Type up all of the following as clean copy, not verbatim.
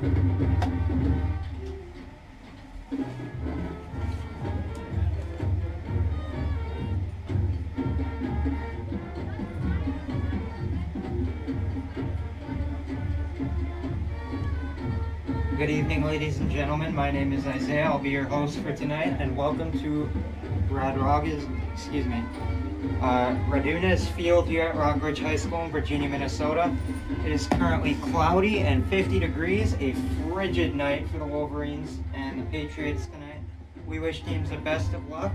Good evening, ladies and gentlemen. My name is Isaiah. I'll be your host for tonight, and welcome to Radunas Field here at Rockbridge High School in Virginia, Minnesota. It is currently cloudy and 50 degrees, a frigid night for the Wolverines and the Patriots tonight. We wish teams the best of luck,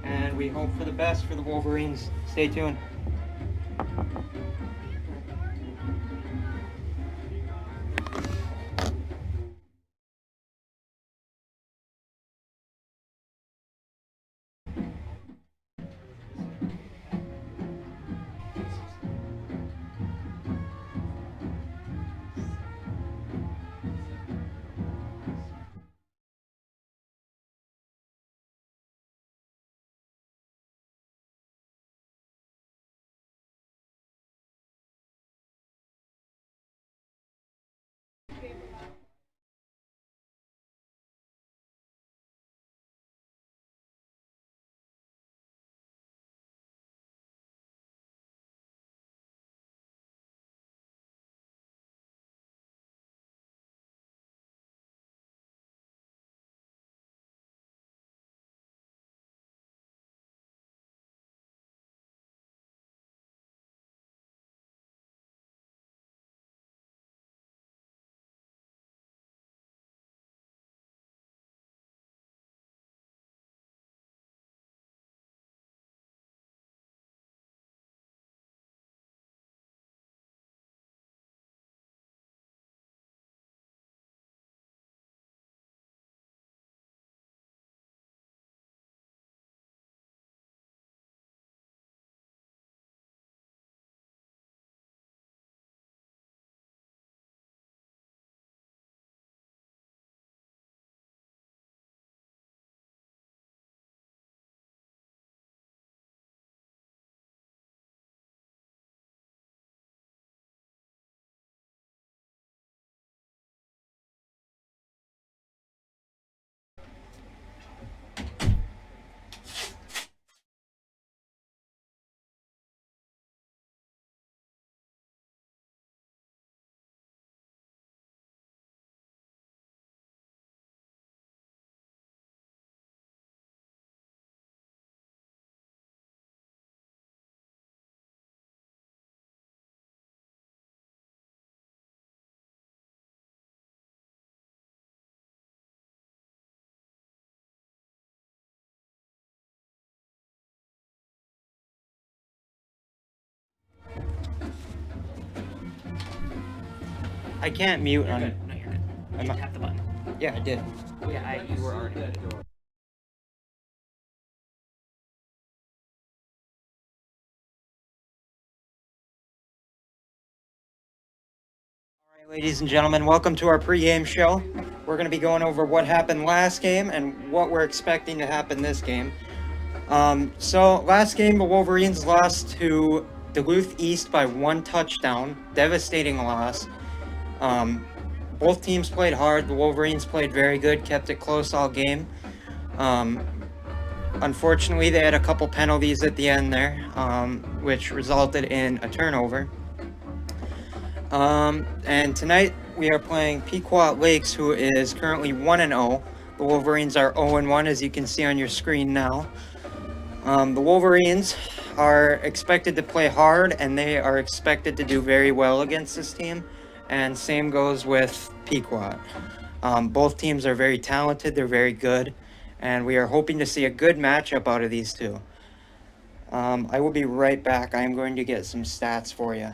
and we hope for the best for the Wolverines. Stay tuned. I can't mute on it. No, you're good. You tap the button. Yeah, I did. Yeah, you were already. All right, ladies and gentlemen, welcome to our pregame show. We're going to be going over what happened last game and what we're expecting to happen this game. So last game, the Wolverines lost to Duluth East by 1 touchdown, devastating loss. Both teams played hard. The Wolverines played very good, kept it close all game. Unfortunately, they had a couple penalties at the end there, which resulted in a turnover. And tonight we are playing Peqout Lakes, who is currently 1-0. The Wolverines are 0-1, as you can see on your screen now. The Wolverines are expected to play hard, and they are expected to do very well against this team. And same goes with Peekquat. Both teams are very talented, they're very good, and we are hoping to see a good matchup out of these two. I will be right back. I am going to get some stats for you.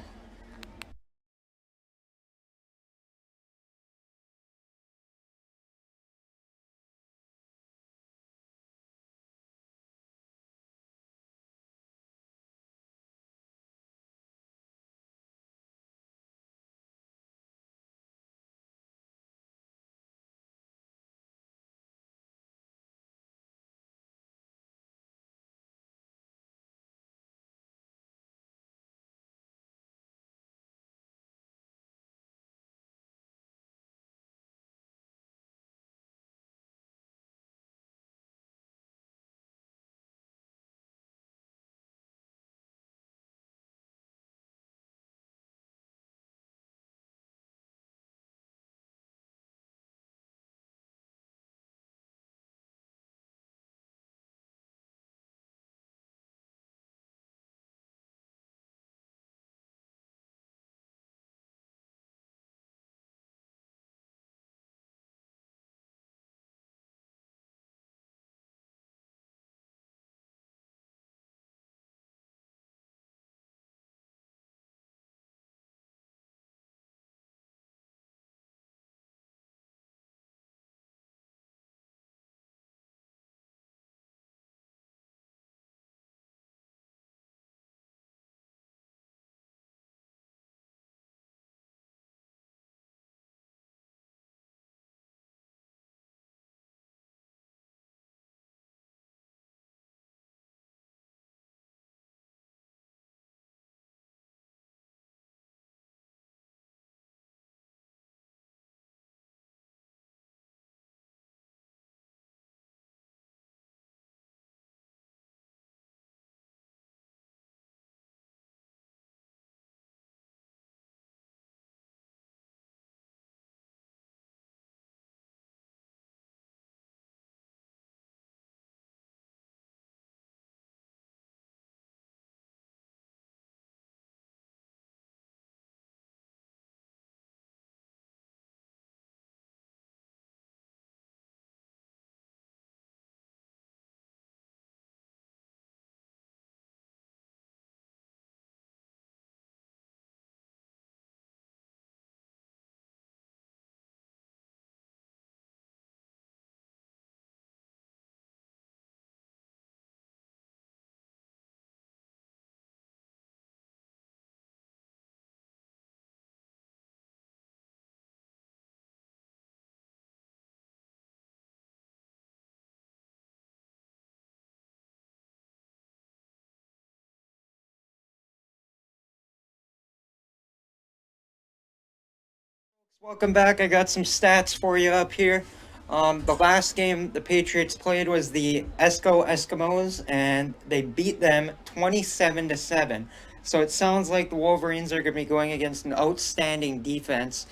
Welcome back. I got some stats for you up here. The last game the Patriots played was the Eskimos, and they beat them 27-7. So it sounds like the Wolverines are going to be going against an outstanding defense.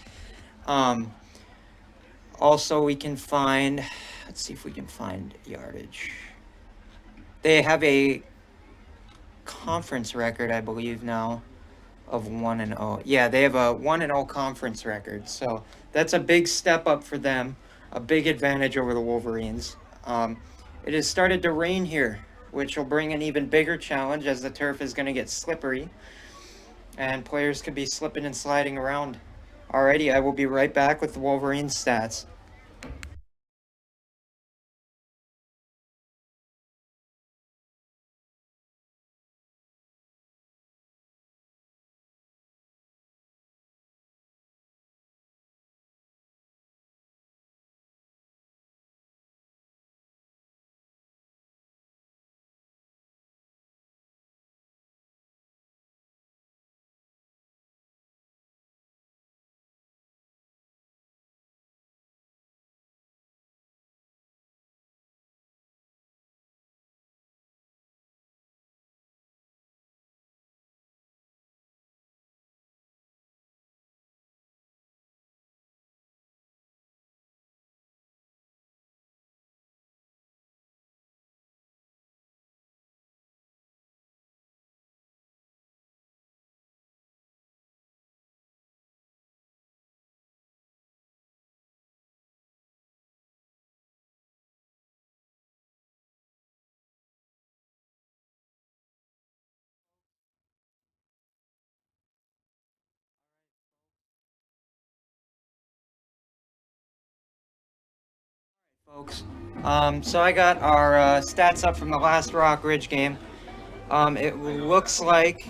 Um, Also, we can find. Let's see if we can find yardage. They have a conference record, I believe now, of 1-0. Yeah, they have a 1-0 conference record. So that's a big step up for them, a big advantage over the Wolverines. It has started to rain here, which will bring an even bigger challenge as the turf is going to get slippery and players could be slipping and sliding around. Alrighty, I will be right back with the Wolverines stats. Folks. So I got our stats up from the last Rock Ridge game. It looks like,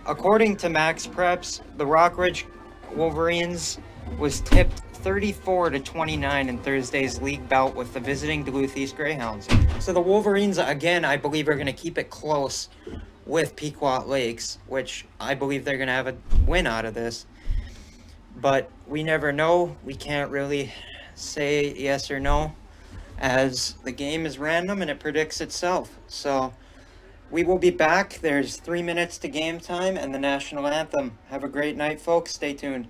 according to Max Preps, the Rock Ridge Wolverines was tipped 34-29 in Thursday's league bout with the visiting Duluth East Greyhounds. So the Wolverines, again, I believe are going to keep it close with Peqout Lakes, which I believe they're going to have a win out of this. But we never know. We can't really say yes or no, as the game is random and it predicts itself. So we will be back. There's 3 minutes to game time and the national anthem. Have a great night, folks. Stay tuned.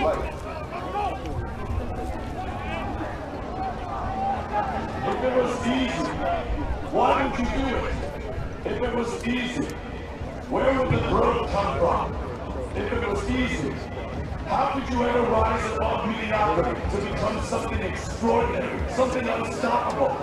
right. If it was easy, why would you do it? If it was easy, where would the growth come from? If it was easy, how could you ever rise above mediocrity to become something extraordinary, something unstoppable?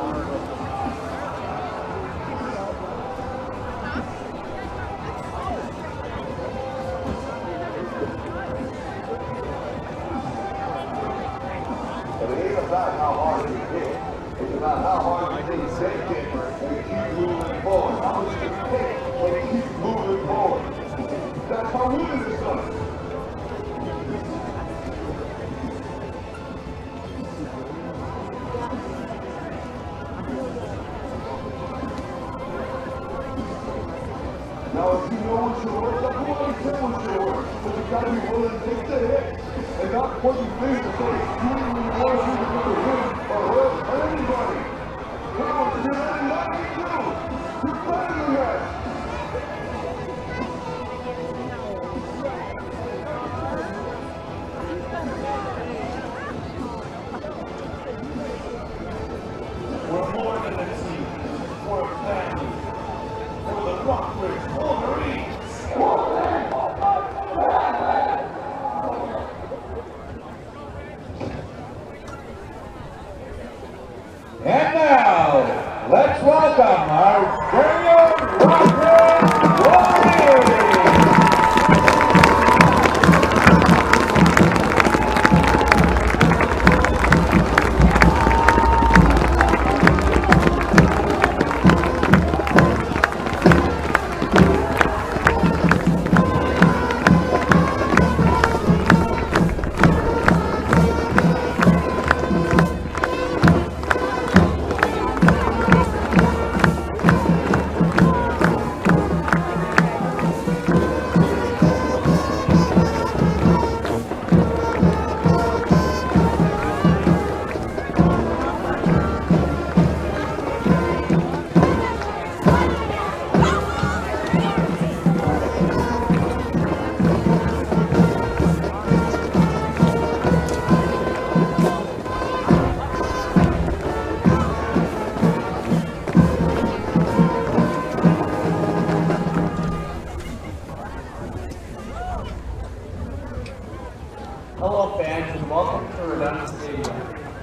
But it ain't about how hard you hit. It's about how hard you take that hit and keep moving forward. How much you can take and keep moving forward. That's how we do this stuff. Now, if you know what your worth, don't go and say what your worth. But you gotta be willing to take the hit and not point your finger and say, you didn't want to do him or her or anybody. Come on, you're not you too. You're better than that. We're more than a team. We're a family. For the Rockridge Wolverines! And now, let's welcome our Peqout Rockridge Wolverines! Hello fans and welcome to Redemption Stadium.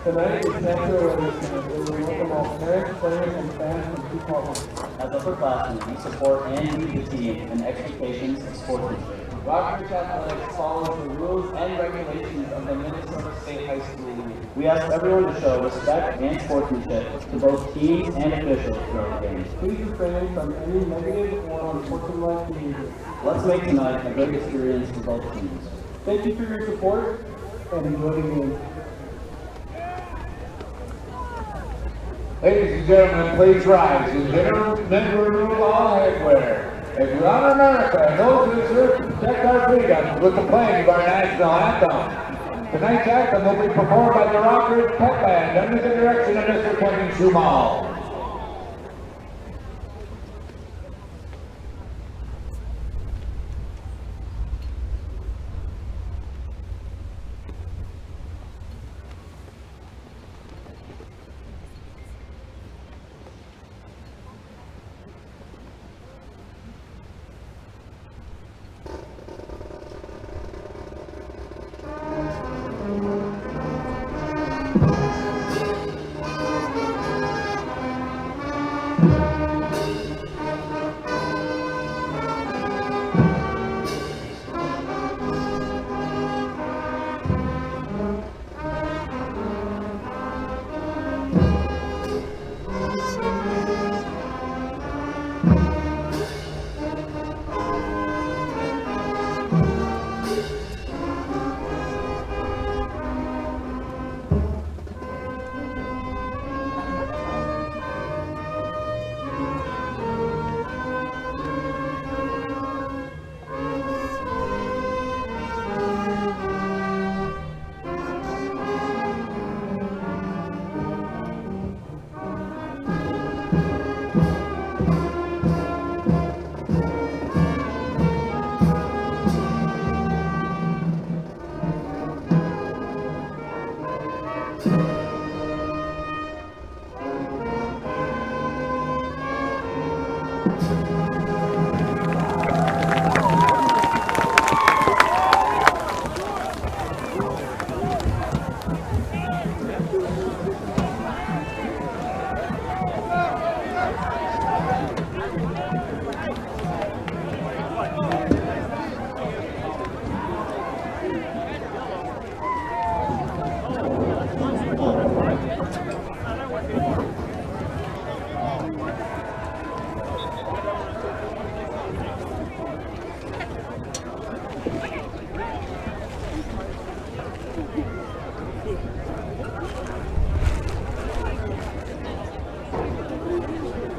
Tonight is Metro Redemption where we welcome all parents, players, and fans from Peekquat. As upperclassmen, we support and lead the team in expectations of sportsmanship. Rockridge Athletics follows the rules and regulations of the Minnesota State High School League. We ask everyone to show respect and sportsmanship to both teams and officials throughout the game. Please refrain from any negative or unsportsmanlike behavior. Let's make tonight a great experience for both teams. Thank you for your support and enjoy the game. Ladies and gentlemen, please rise. And gentlemen, remove all headwear. If you're on America and those who serve to protect our freedom with the playing of our national anthem. Tonight's anthem will be performed by the Rockridge Pep Band under the direction of Mr. Kevin Schumal.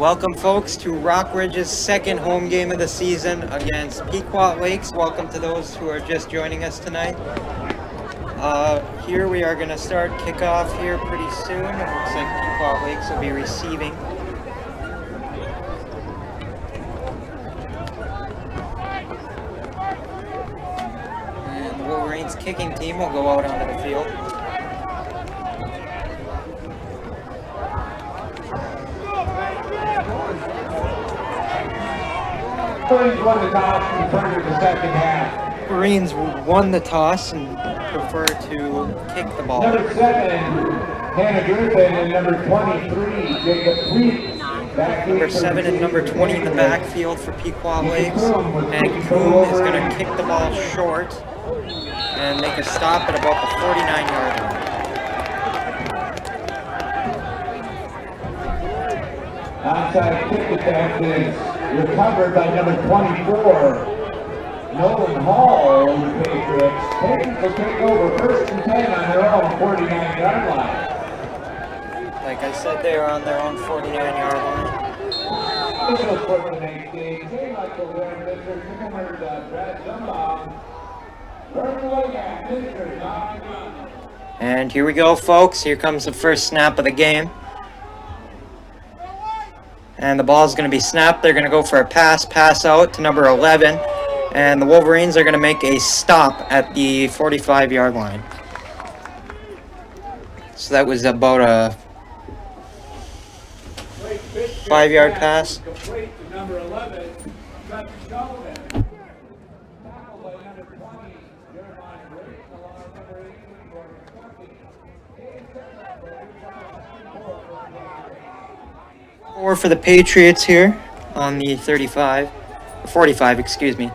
Welcome, folks, to Rockridge's second home game of the season against Peqout Lakes. Welcome to those who are just joining us tonight. Here we are going to start kickoff here pretty soon. It looks like Peqout Lakes will be receiving. And the Wolverines kicking team will go out onto the field. Wolverines won the toss and turned it the second half. Wolverines won the toss and prefer to kick the ball. Number 7, Hannah Griffin, and number 23, Jacob Fleet. Number 7 and number 20 in the backfield for Peqout Lakes. And Coom is going to kick the ball short and make a stop at about the 49-yard line. Onside kick attempt is recovered by number 24, Nolan Hall of the Patriots. Patriots will take over 1st and 10 on their own 49-yard line. Like I said, they are on their own 49-yard line. Officials for tonight's game, J-Michael Warren, Mr. Nickelmer, Brad Zumbaum, Vernon Logan, Mr. John. And here we go, folks. Here comes the first snap of the game. And the ball is going to be snapped. They're going to go for a pass out to number 11. And the Wolverines are going to make a stop at the 45-yard line. So that was about a 5-yard pass. Complete to number 11, Travis Sullivan. Tackled by number 20, Jeremiah Brayton, along with number 18, Gordon Kentucky. Four for the Patriots here on the 45, excuse me.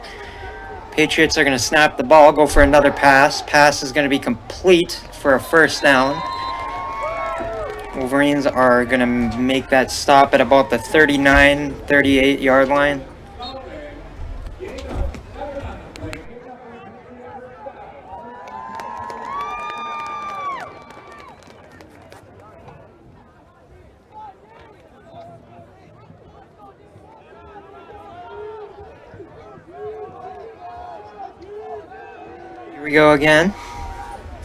Patriots are going to snap the ball, go for another pass. Pass is going to be complete for a first down. Wolverines are going to make that stop at about the 38-yard line. Here we go again.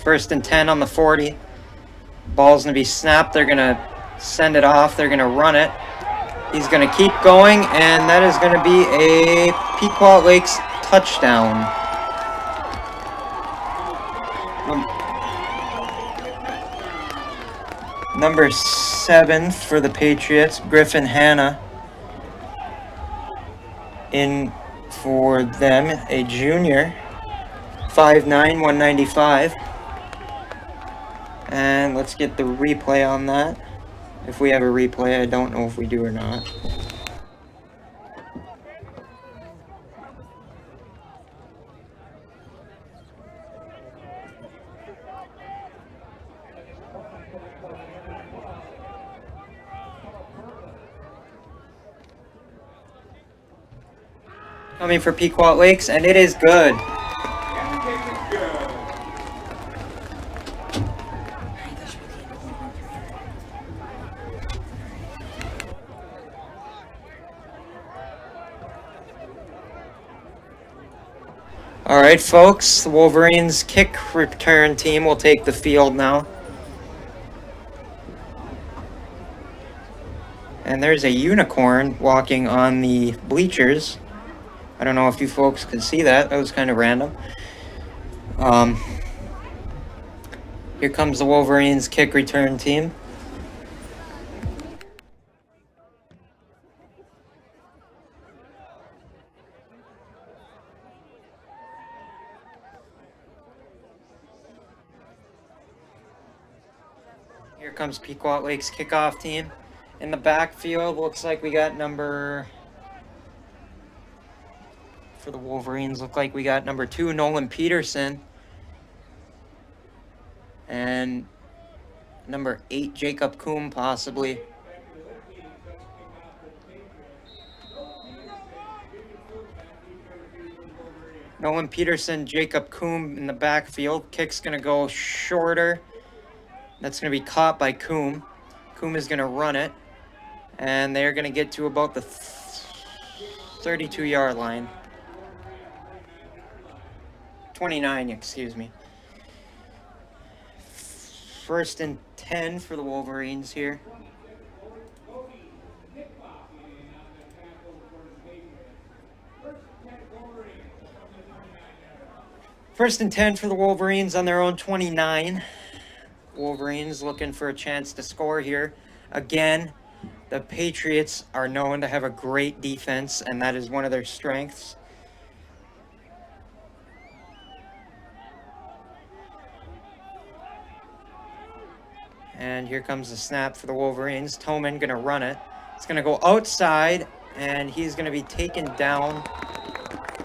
1st and 10 on the 40. Ball's going to be snapped. They're going to send it off. They're going to run it. He's going to keep going, and that is going to be a Peqout Lakes touchdown. Number 7 for the Patriots, Griffin Hannah. In for them, a junior. 5'9", 195. And let's get the replay on that. If we have a replay, I don't know if we do or not. Coming for Peqout Lakes, and it is good. Alright, folks, the Wolverines kick return team will take the field now. And there's a unicorn walking on the bleachers. I don't know if you folks could see that. That was kind of random. Here comes the Wolverines kick return team. Here comes Peqout Lakes kickoff team. In the backfield, looks like we got number... For the Wolverines, look like we got number 2, Nolan Peterson. And number 8, Jacob Coom, possibly. Nolan Peterson, Jacob Coom in the backfield. Kick's going to go shorter. That's going to be caught by Coom. Coom is going to run it. And they're going to get to about the 32-yard line. 29, excuse me. 1st and 10 for the Wolverines here. First and 10 for the Wolverines on their own 29. Wolverines looking for a chance to score here. Again, the Patriots are known to have a great defense, and that is one of their strengths. And here comes the snap for the Wolverines. Toman going to run it. It's going to go outside, and he's going to be taken down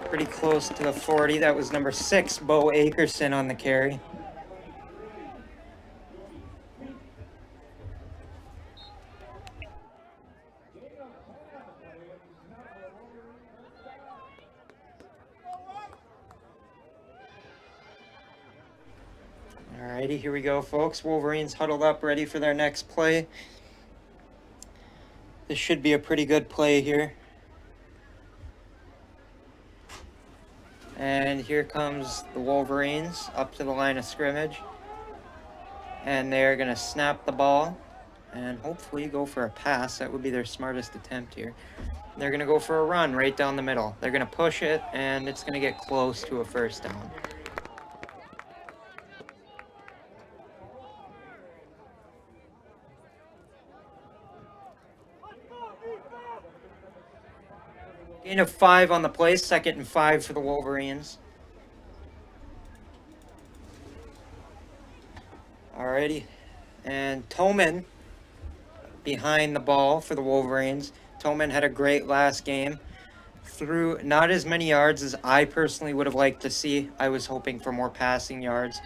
pretty close to the 40. That was number 6, Bo Akerson, on the carry. Alrighty, here we go, folks. Wolverines huddled up, ready for their next play. This should be a pretty good play here. And here comes the Wolverines up to the line of scrimmage. And they're going to snap the ball and hopefully go for a pass. That would be their smartest attempt here. They're going to go for a run right down the middle. They're going to push it, and it's going to get close to a first down. Gain of 5 on the play, 2nd and 5 for the Wolverines. Alrighty, and Toman behind the ball for the Wolverines. Toman had a great last game. Threw not as many yards as I personally would have liked to see. I was hoping for more passing yards.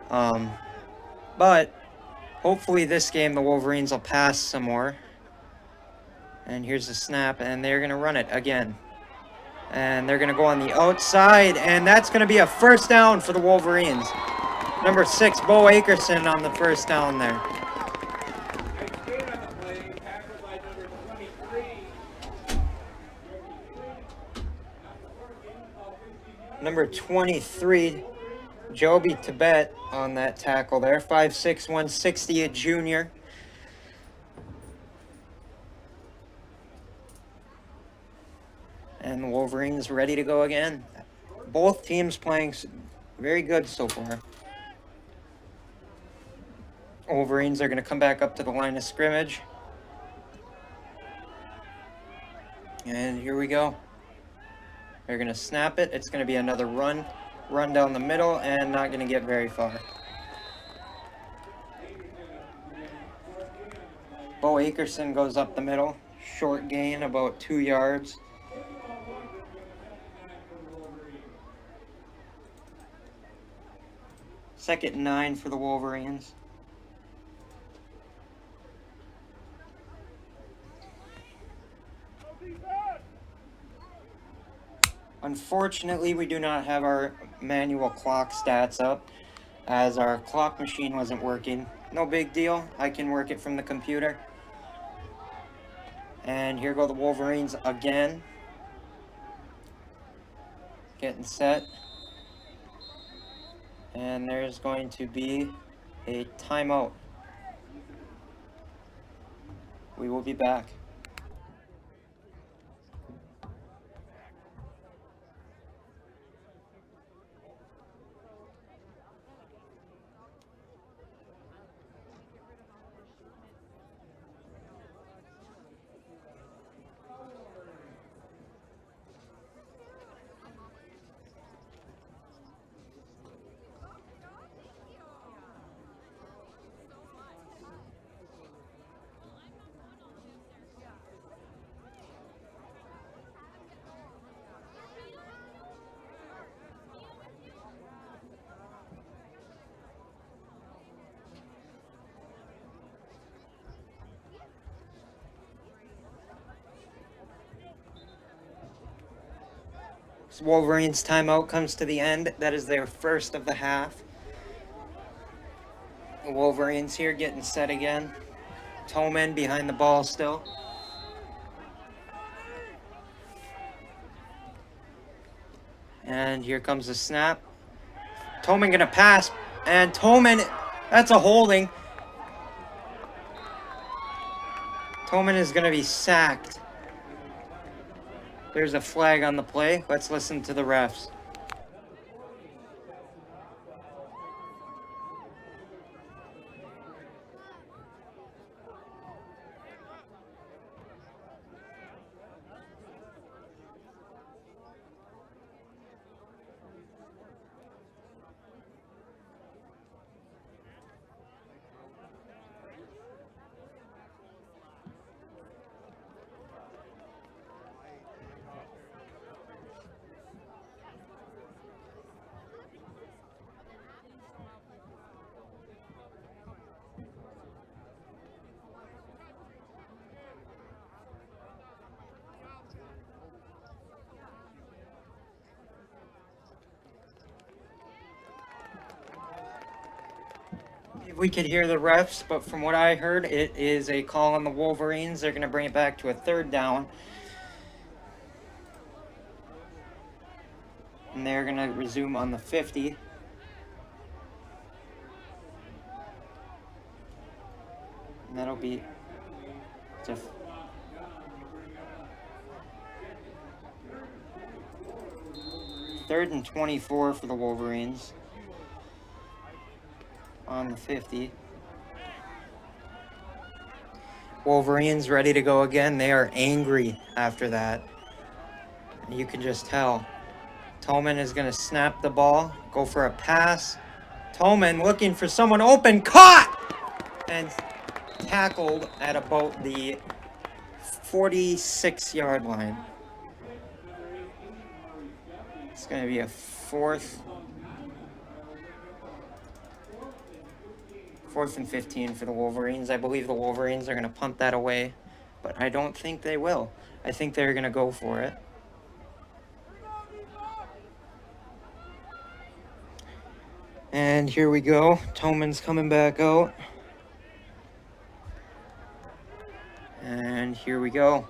But hopefully this game the Wolverines will pass some more. And here's the snap, and they're going to run it again. And they're going to go on the outside, and that's going to be a first down for the Wolverines. Number 6, Bo Akerson on the first down there. Number 23, Joby Tibet on that tackle there. 5'6", 160, a junior. And the Wolverines ready to go again. Both teams playing very good so far. Wolverines are going to come back up to the line of scrimmage. And here we go. They're going to snap it. It's going to be another run down the middle, and not going to get very far. Bo Akerson goes up the middle. Short gain, about 2 yards. Second and 9 for the Wolverines. Unfortunately, we do not have our manual clock stats up, as our clock machine wasn't working. No big deal. I can work it from the computer. And here go the Wolverines again. Getting set. And there's going to be a timeout. We will be back. Wolverines timeout comes to the end. That is their first of the half. The Wolverines here getting set again. Toman behind the ball still. And here comes the snap. Toman gonna pass, and Toman, that's a holding. Toman is gonna be sacked. There's a flag on the play. Let's listen to the refs. We could hear the refs, but from what I heard, it is a call on the Wolverines. They're going to bring it back to a 3rd down. And they're going to resume on the 50. And that'll be just 3rd and 24 for the Wolverines. On the 50. Wolverines ready to go again. They are angry after that. You can just tell. Toman is going to snap the ball, go for a pass. Toman looking for someone open, caught! And tackled at about the 46-yard line. It's going to be a 4th and 15 for the Wolverines. I believe the Wolverines are going to punt that away, but I don't think they will. I think they're going to go for it. And here we go. Toman's coming back out. And here we go.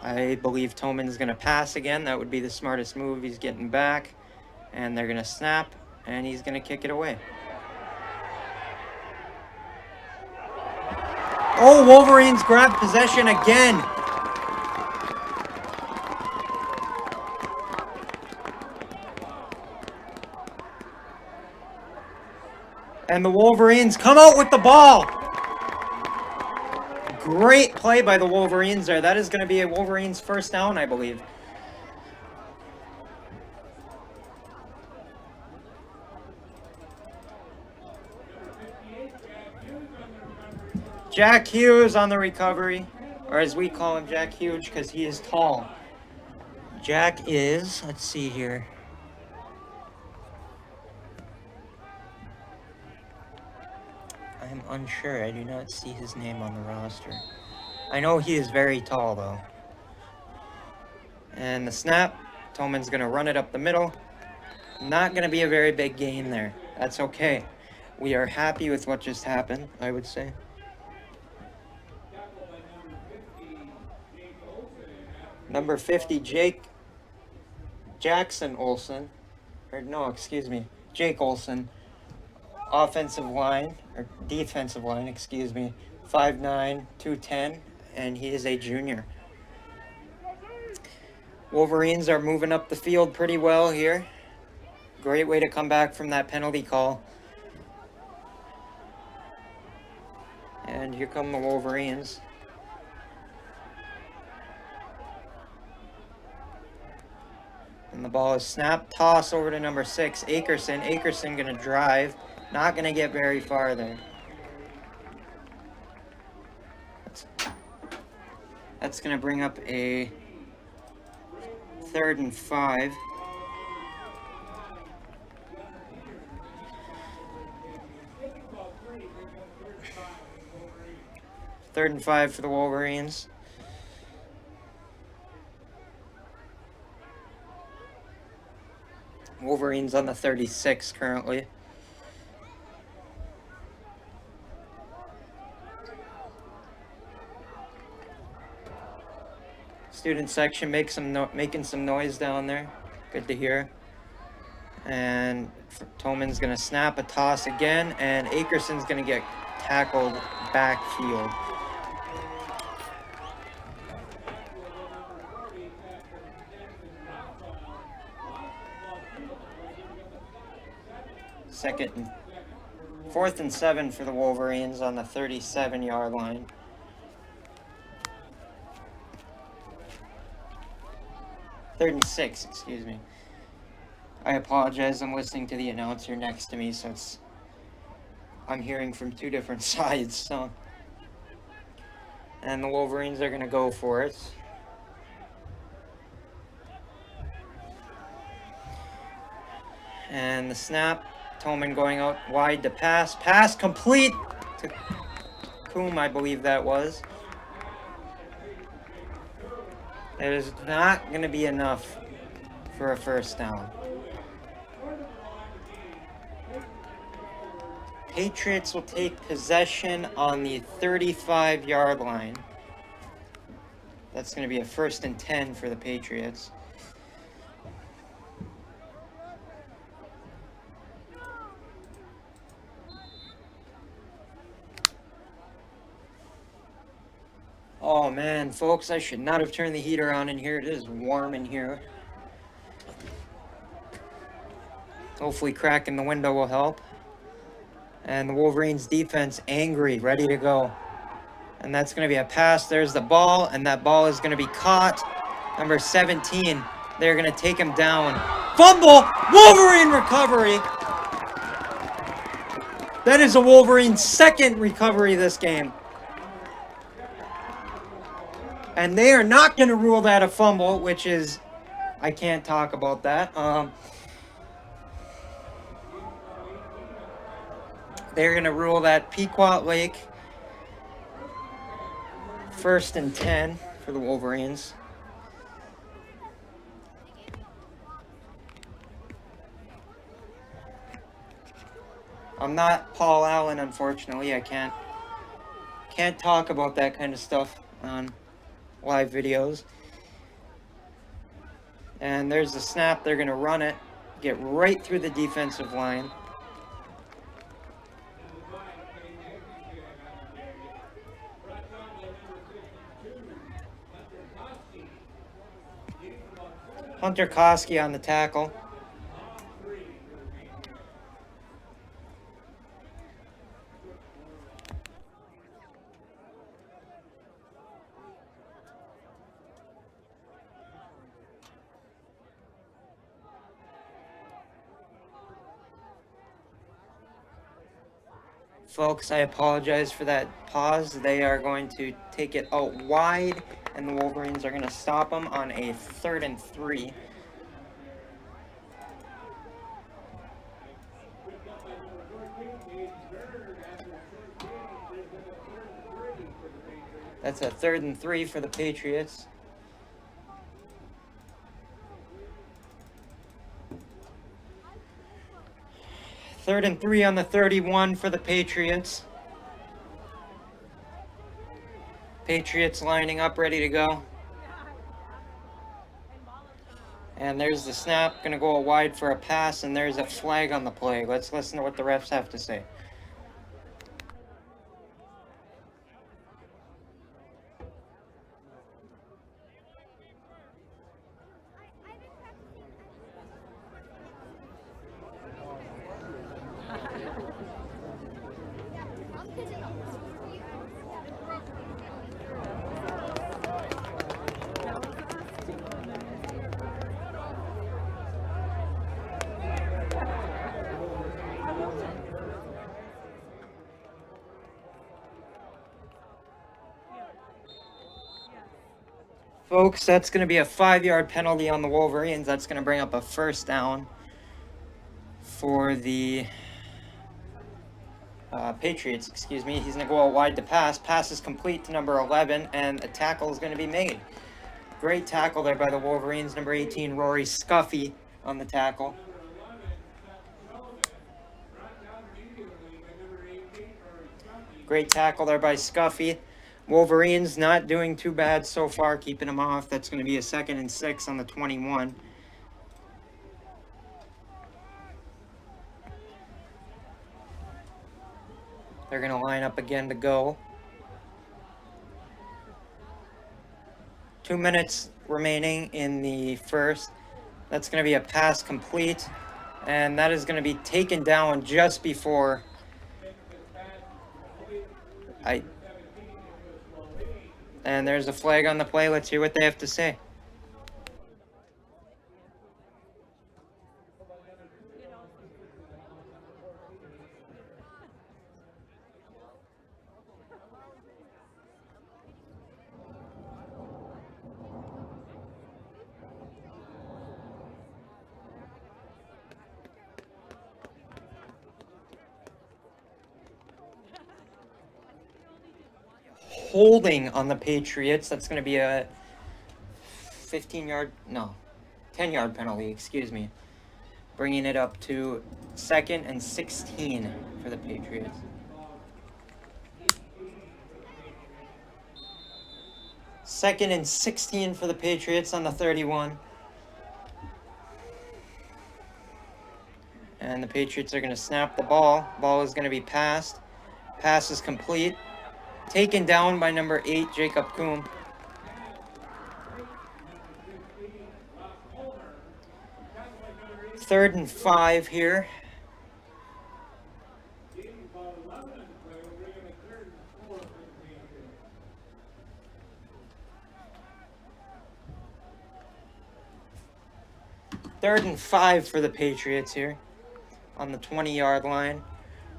I believe Toman's going to pass again. That would be the smartest move. He's getting back. And they're going to snap. And he's going to kick it away. Oh, Wolverines grab possession again. And the Wolverines come out with the ball. Great play by the Wolverines there. That is going to be a Wolverines 1st down, I believe. Jack Hughes on the recovery, or as we call him, Jack Huge, because he is tall. Jack is, let's see here. I'm unsure. I do not see his name on the roster. I know he is very tall, though. And the snap, Toman's going to run it up the middle. Not going to be a very big gain there. That's okay. We are happy with what just happened, I would say. Number 50, Jake Olson. Jake Olson. Offensive line, or defensive line, 5'9", 210, and he is a junior. Wolverines are moving up the field pretty well here. Great way to come back from that penalty call. And here come the Wolverines. And the ball is snapped, toss over to number 6, Akerson. Akerson going to drive. Not going to get very far there. That's going to bring up a 3rd and 5. Third and 5 for the Wolverines. Wolverines on the 36 currently. Student section making some noise down there. Good to hear. And Toman's going to snap a toss again, and Akerson's going to get tackled backfield. Fourth and 7 for the Wolverines on the 37-yard line. Third and 6, excuse me. I apologize, I'm listening to the announcer next to me, so I'm hearing from two different sides, so. And the Wolverines are going to go for it. And the snap, Toman going out wide to pass. Pass complete to Coombe, I believe that was. It is not going to be enough for a first down. Patriots will take possession on the 35-yard line. That's going to be a 1st and 10 for the Patriots. Oh man, folks, I should not have turned the heater on in here. It is warm in here. Hopefully cracking the window will help. And the Wolverines defense angry, ready to go. And that's going to be a pass. There's the ball, and that ball is going to be caught. Number 17, they're going to take him down. Fumble! Wolverine recovery! That is a Wolverine's second recovery this game. And they are not going to rule that a fumble, which is, I can't talk about that. They're going to rule that Peqout Lake 1st and 10 for the Wolverines. I'm not Paul Allen, unfortunately. I can't talk about that kind of stuff on live videos. And there's the snap. They're going to run it, get right through the defensive line. Hunter Koski on the tackle. Folks, I apologize for that pause. They are going to take it out wide, and the Wolverines are going to stop them on a 3rd and 3. That's a 3rd and 3 for the Patriots. Third and 3 on the 31 for the Patriots. Patriots lining up, ready to go. And there's the snap, going to go wide for a pass, and there's a flag on the play. Let's listen to what the refs have to say. Folks, that's going to be a 5-yard penalty on the Wolverines. That's going to bring up a first down for the Patriots, excuse me. He's going to go out wide to pass. Pass is complete to number 11, and a tackle is going to be made. Great tackle there by the Wolverines. Number 18, Rory Scuffy on the tackle. Great tackle there by Scuffy. Wolverines not doing too bad so far, keeping them off. That's going to be a 2nd and 6 on the 21. They're going to line up again to go. 2 minutes remaining in the first. That's going to be a pass complete, and that is going to be taken down just before and there's a flag on the play. Let's hear what they have to say. Holding on the Patriots. That's going to be a 10-yard penalty, excuse me. Bringing it up to 2nd and 16 for the Patriots. Second and 16 for the Patriots on the 31. And the Patriots are going to snap the ball. Ball is going to be passed. Pass is complete. Taken down by number 8, Jacob Coombe. Third and 5 here. Third and 5 for the Patriots here on the 20-yard line.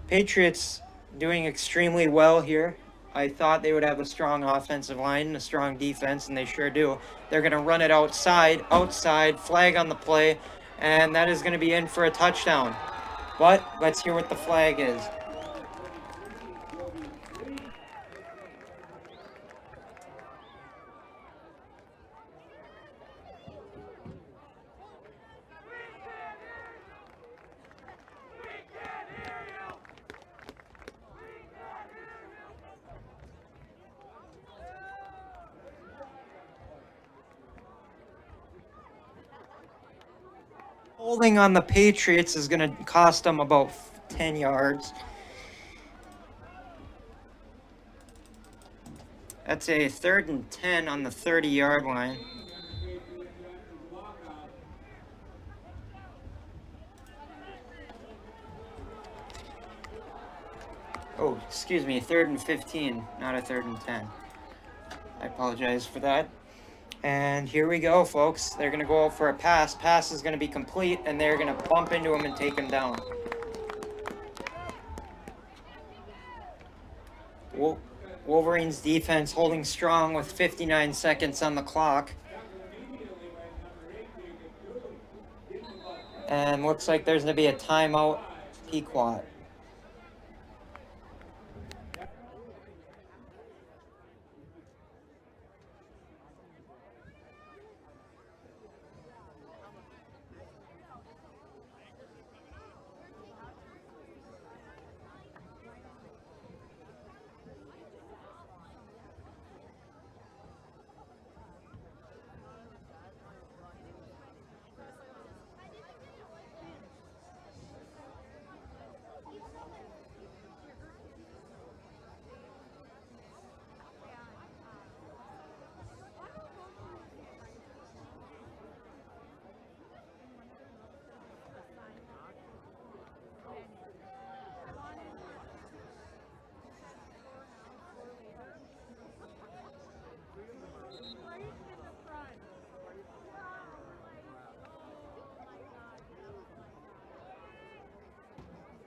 Patriots doing extremely well here. I thought they would have a strong offensive line and a strong defense, and they sure do. They're going to run it outside, flag on the play, and that is going to be in for a touchdown. But let's hear what the flag is. Holding on the Patriots is going to cost them about 10 yards. That's a 3rd and 10 on the 30-yard line. Oh, excuse me, 3rd and 15, not a 3rd and 10. I apologize for that. And here we go, folks. They're going to go out for a pass. Pass is going to be complete, and they're going to bump into him and take him down. Wolverines defense holding strong with 59 seconds on the clock. And looks like there's going to be a timeout, Peqout.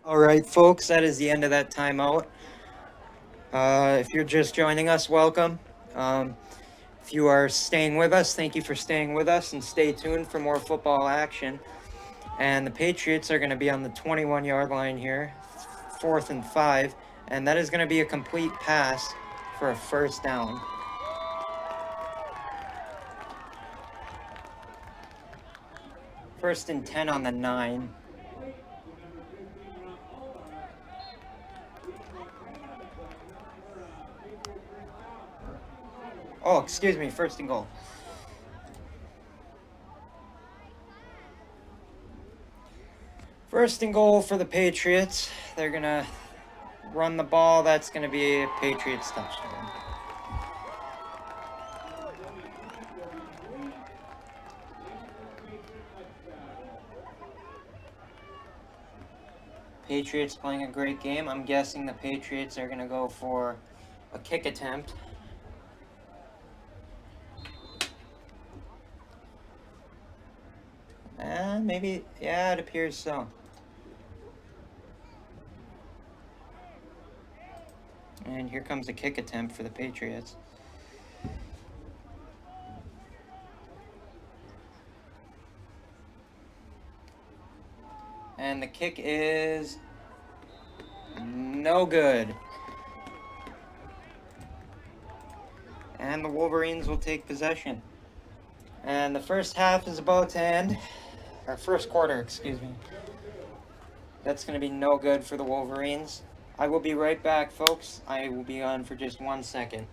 All right, folks, that is the end of that timeout. If you're just joining us, welcome. If you are staying with us, thank you for staying with us, and stay tuned for more football action. And the Patriots are going to be on the 21-yard line here, 4th and 5, and that is going to be a complete pass for a 1st down. First and 10 on the 9. Oh, excuse me, 1st and goal. First and goal for the Patriots. They're going to run the ball. That's going to be a Patriots touchdown. Patriots playing a great game. I'm guessing the Patriots are going to go for a kick attempt. Maybe, yeah, it appears so. And here comes a kick attempt for the Patriots. And the kick is no good. And the Wolverines will take possession. And the first half is about to end. Or first quarter, excuse me. That's going to be no good for the Wolverines. I will be right back, folks. I will be on for just 1 second.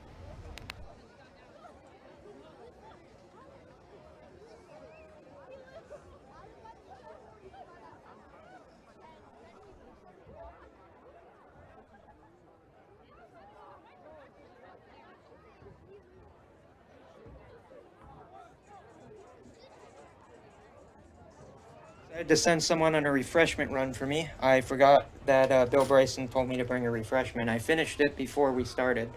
I had to send someone on a refreshment run for me. I forgot that Bill Bryson told me to bring a refreshment. I finished it before we started.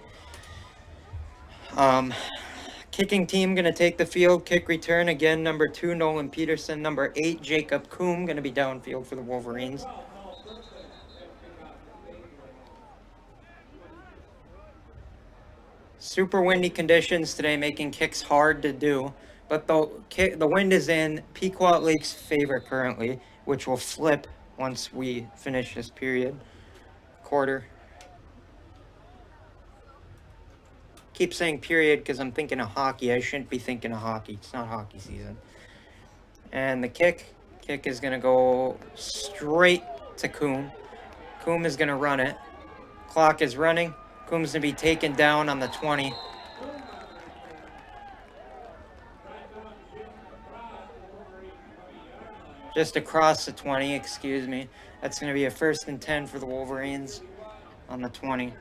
Kicking team going to take the field. Kick return again, number 2, Nolan Peterson. Number 8, Jacob Coombe, going to be downfield for the Wolverines. Super windy conditions today, making kicks hard to do. But the wind is in Peqout Lake's favor currently, which will flip once we finish this quarter. Keep saying period because I'm thinking of hockey. I shouldn't be thinking of hockey. It's not hockey season. And the kick is going to go straight to Coombe. Coombe is going to run it. Clock is running. Coombe's going to be taken down on the 20. Just across the 20, excuse me. That's going to be a 1st and 10 for the Wolverines on the 20.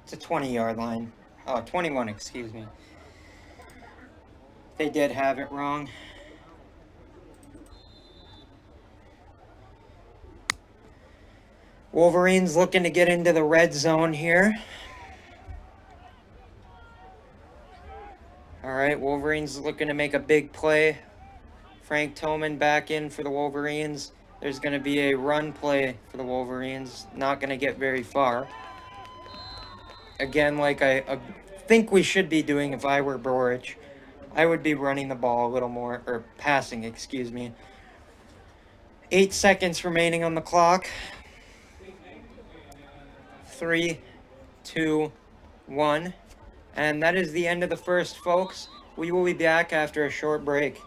It's a 20-yard line. Oh, 21, excuse me. They did have it wrong. Wolverines looking to get into the red zone here. All right, Wolverines looking to make a big play. Frank Tillman back in for the Wolverines. There's going to be a run play for the Wolverines. Not going to get very far. Again, like I think we should be doing if I were Borich, I would be running the ball a little more, or passing, excuse me. 8 seconds remaining on the clock. 3, 2, 1. And that is the end of the first, folks. We will be back after a short break.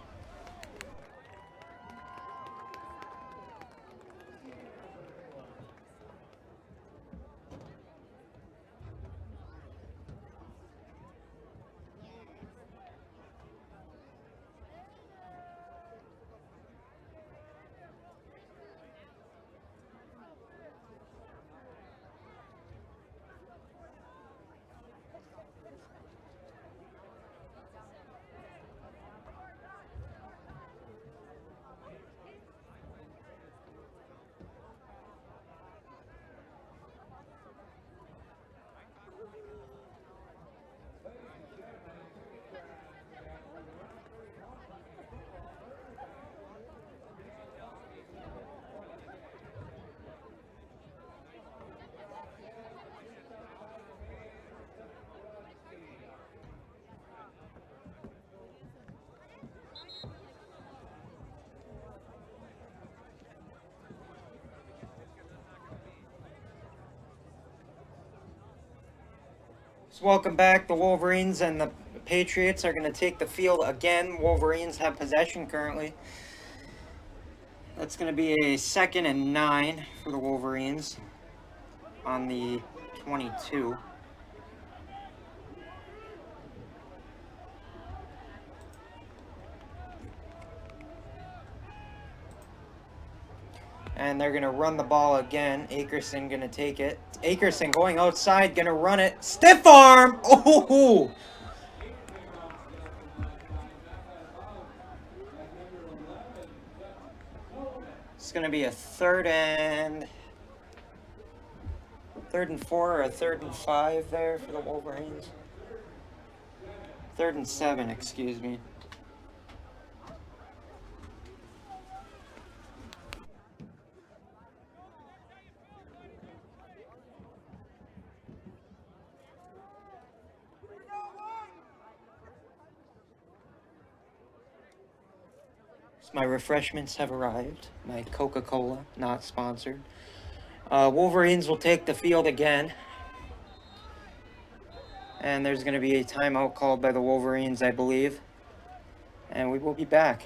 So welcome back. The Wolverines and the Patriots are going to take the field again. Wolverines have possession currently. That's going to be a 2nd and 9 for the Wolverines on the 22. And they're going to run the ball again. Akerson going to take it. Akerson going outside, going to run it. Stiff arm! Oh! It's going to be a 3rd and 4 or a 3rd and 5 there for the Wolverines. 3rd and 7, excuse me. So my refreshments have arrived. My Coca-Cola, not sponsored. Wolverines will take the field again. And there's going to be a timeout called by the Wolverines, I believe. And we will be back.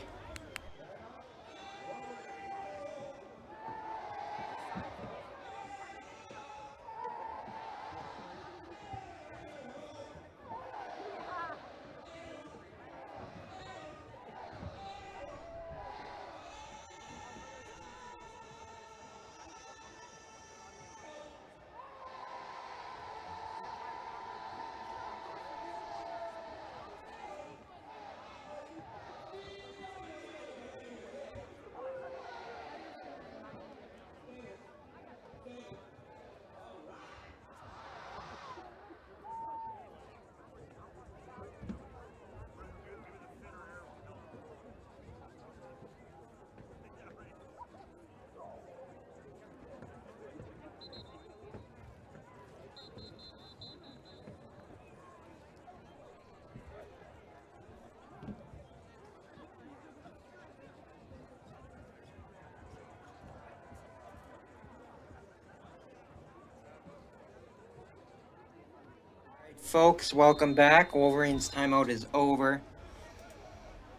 Folks, welcome back. Wolverines timeout is over.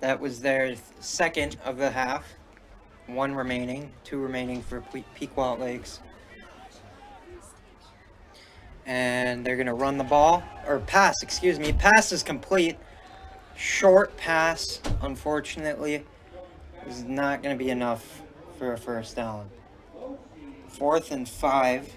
That was their 2nd of the half. 1 remaining, 2 remaining for Peqout Lakes. And they're going to run the ball, or pass, excuse me. Pass is complete. Short pass, unfortunately, is not going to be enough for a 1st down. 4th and 5.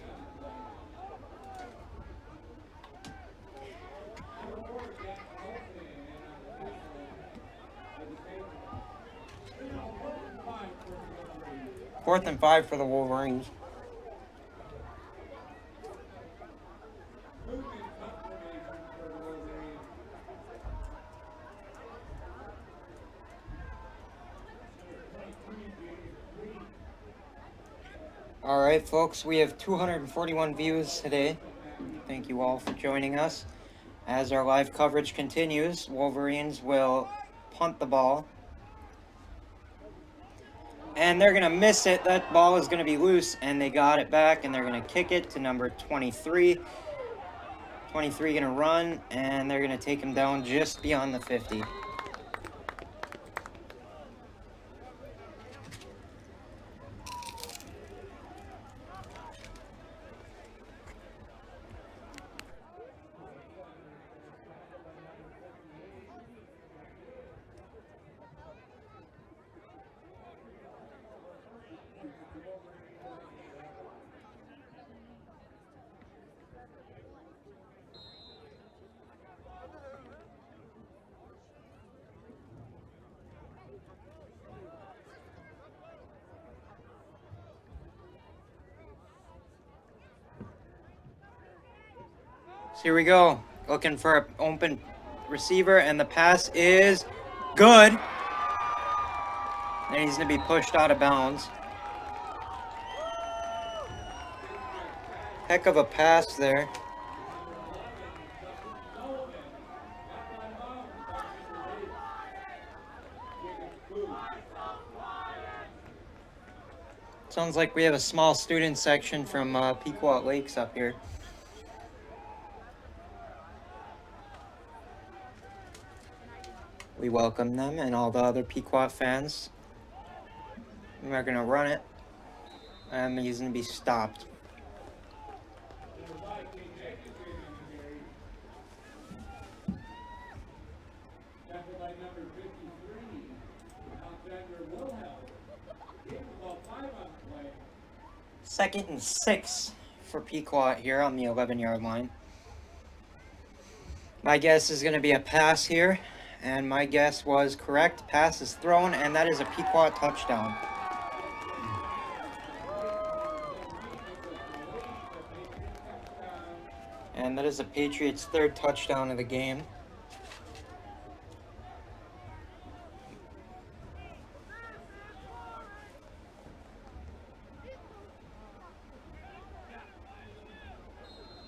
Fourth and 5 for the Wolverines. All right, folks, we have 241 views today. Thank you all for joining us. As our live coverage continues, Wolverines will punt the ball. And they're going to miss it. That ball is going to be loose, and they got it back, and they're going to kick it to number 23. 23 going to run, and they're going to take him down just beyond the 50. So here we go. Looking for an open receiver, and the pass is good. And he's going to be pushed out of bounds. Heck of a pass there. Sounds like we have a small student section from Peekquat Lakes up here. We welcome them and all the other Peekquat fans. We're going to run it. And he's going to be stopped. Second and 6 for Peqout here on the 11-yard line. My guess is going to be a pass here, and my guess was correct. Pass is thrown, and that is a Peqout touchdown. And that is the Patriots' third touchdown of the game.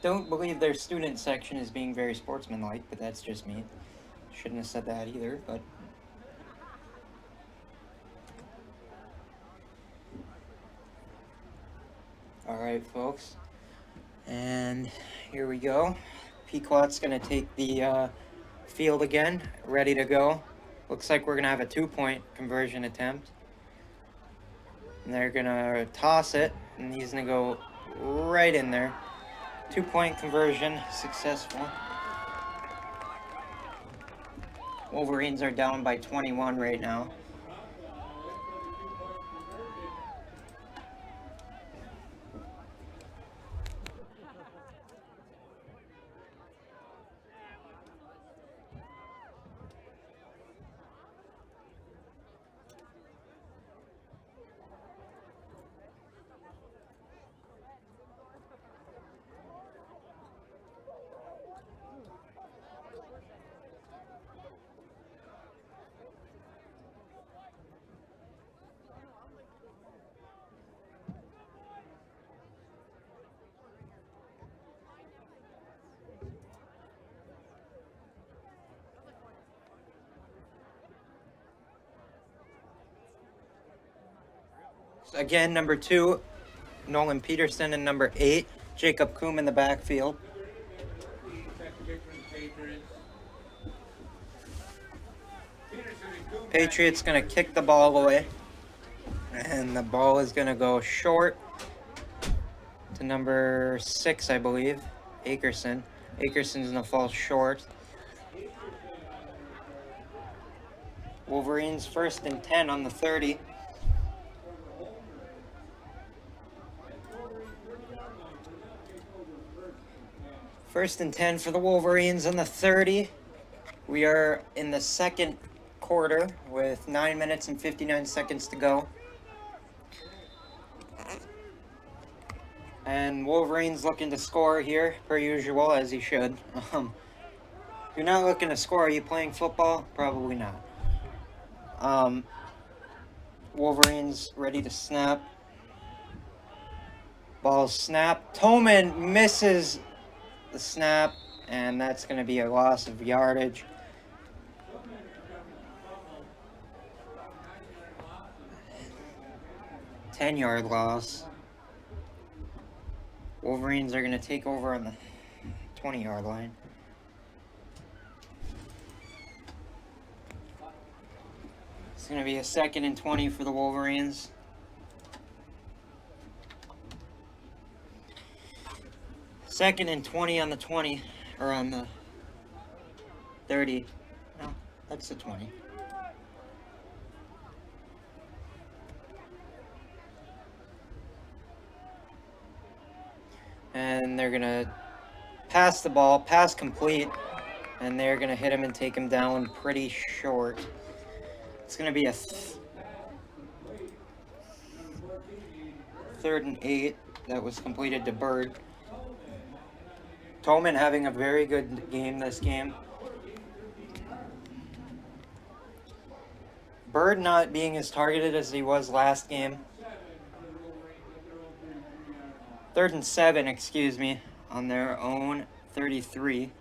Don't believe their student section is being very sportsmanlike, but that's just me. Shouldn't have said that either, but... Alright, folks. And here we go. Peqout's going to take the field again, ready to go. Looks like we're going to have a 2-point conversion attempt. And they're going to toss it, and he's going to go right in there. 2-point conversion, successful. Wolverines are down by 21 right now. Again, number 2, Nolan Peterson, and number 8, Jacob Coombe in the backfield. Patriots going to kick the ball away. And the ball is going to go short to number 6, I believe, Akerson. Akerson's going to fall short. Wolverines 1st and 10 on the 30. First and 10 for the Wolverines on the 30. We are in the second quarter with 9 minutes and 59 seconds to go. And Wolverines looking to score here, per usual, as he should. If you're not looking to score, are you playing football? Probably not. Wolverines ready to snap. Ball snap. Tolman misses the snap, and that's going to be a loss of yardage. Ten-yard loss. Wolverines are going to take over on the 20-yard line. It's going to be a 2nd and 20 for the Wolverines. Second and 20 on the 20, or on the 30. No, that's the 20. And they're going to pass the ball, pass complete, and they're going to hit him and take him down pretty short. It's going to be a 3rd and 8 that was completed to Bird. Tolman having a very good game this game. Bird not being as targeted as he was last game. 3rd and 7, excuse me, on their own 33.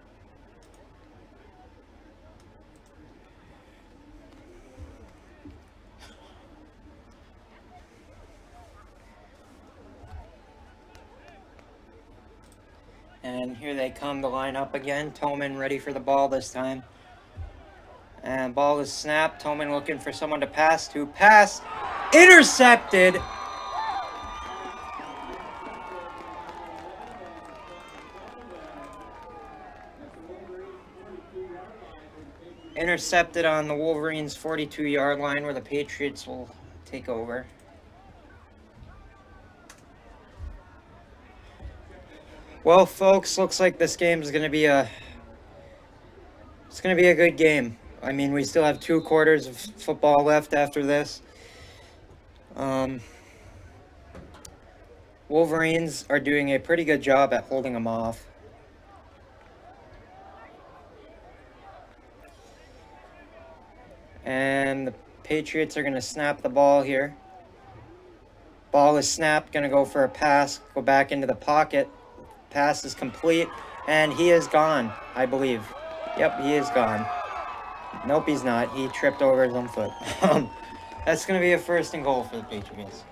And here they come to line up again. Tolman ready for the ball this time. And ball is snapped. Tolman looking for someone to pass to. Pass Intercepted. Intercepted on the Wolverines' 42-yard line where the Patriots will take over. Well, folks, looks like this game is going to be a good game. I mean, we still have 2 quarters of football left after this. Wolverines are doing a pretty good job at holding them off. And the Patriots are going to snap the ball here. Ball is snapped, going to go for a pass, go back into the pocket. Pass is complete, and he is gone, I believe. Yep, he is gone. Nope, he's not. He tripped over his own foot. That's going to be a 1st and goal for the Patriots.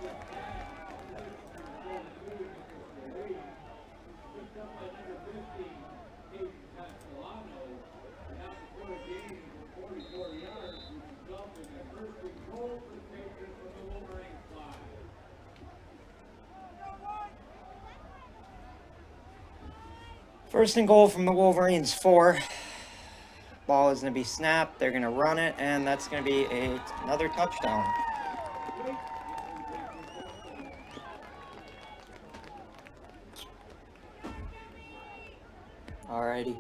First and goal from the Wolverines 4. Ball is going to be snapped. They're going to run it, and that's going to be another touchdown. Alrighty.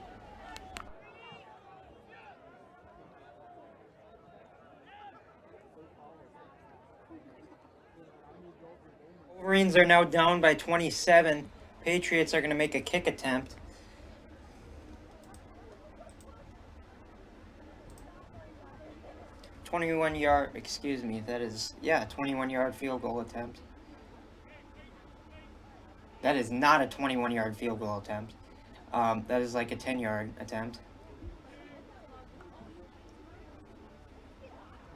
Wolverines are now down by 27. Patriots are going to make a kick attempt. Excuse me, that is, 21-yard field goal attempt. That is not a 21-yard field goal attempt. That is like a 10-yard attempt.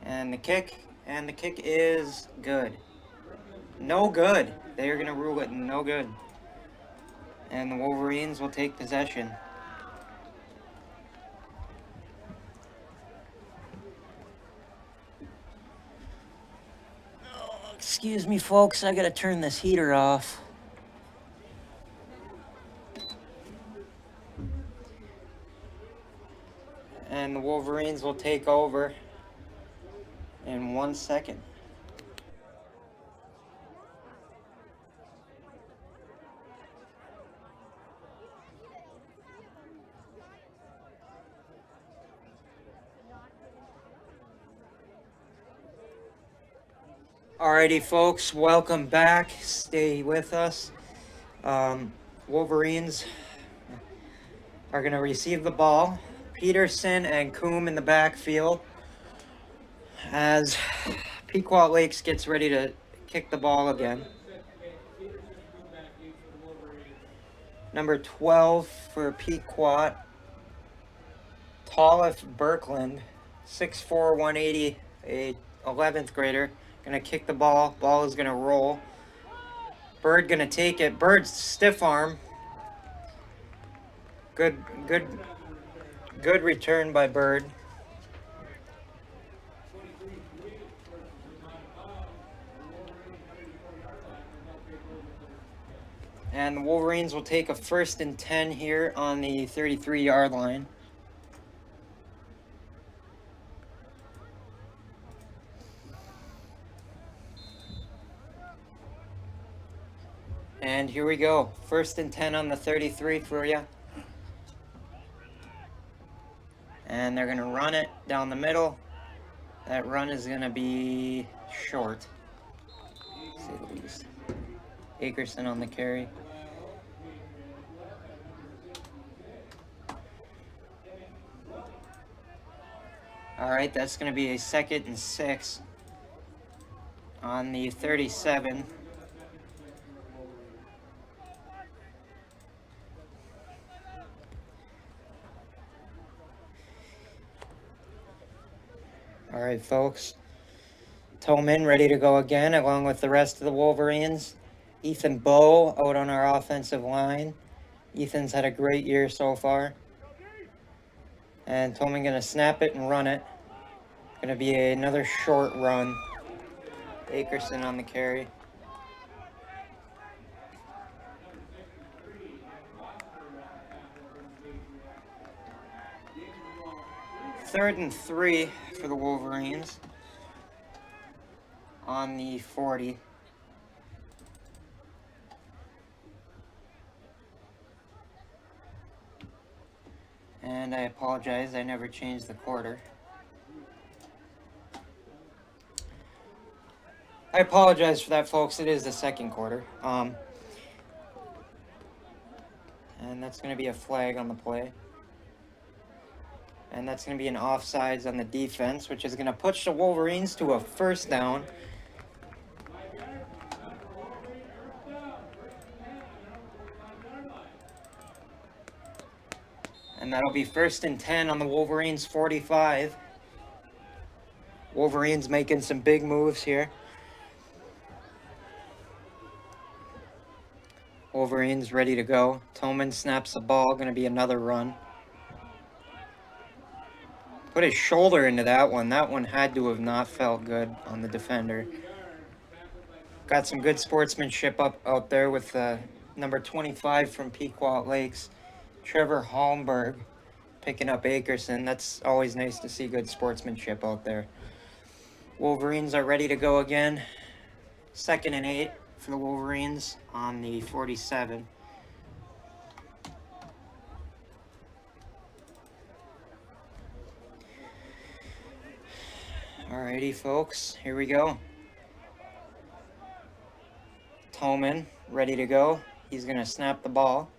And the kick is good. No good. They are going to rule it no good. And the Wolverines will take possession. Excuse me, folks, I gotta turn this heater off. And the Wolverines will take over in 1 second. Alrighty, folks, welcome back. Stay with us. Wolverines are going to receive the ball. Peterson and Coombe in the backfield as Peqout Lakes gets ready to kick the ball again. Number 12 for Peekquat, Tallif Birkland, 6'4", 180, a 11th grader. Gonna kick the ball. Ball is gonna roll. Bird gonna take it. Bird's stiff arm. Good return by Bird. And the Wolverines will take a 1st and 10 here on the 33-yard line. And here we go. 1st and 10 on the 33 for you. And they're going to run it down the middle. That run is going to be short, to say the least. Akerson on the carry. All right, that's going to be a 2nd and 6 on the 37. All right, folks. Tolman ready to go again, along with the rest of the Wolverines. Ethan Bowe out on our offensive line. Ethan's had a great year so far. And Tolman going to snap it and run it. Going to be another short run. Akerson on the carry. Third and 3 for the Wolverines on the 40. And I apologize, I never changed the quarter. I apologize for that, folks. It is the second quarter. And that's going to be a flag on the play. And that's going to be an offsides on the defense, which is going to push the Wolverines to a first down. And that'll be 1st and 10 on the Wolverines 45. Wolverines making some big moves here. Wolverines ready to go. Tillman snaps the ball. Going to be another run. Put his shoulder into that one. That one had to have not felt good on the defender. Got some good sportsmanship out there with number 25 from Peqout Lakes, Trevor Holmberg, picking up Akerson. That's always nice to see good sportsmanship out there. Wolverines are ready to go again. 2nd and 8 for the Wolverines on the 47. Alrighty, folks, here we go. Tillman ready to go. He's going to snap the ball.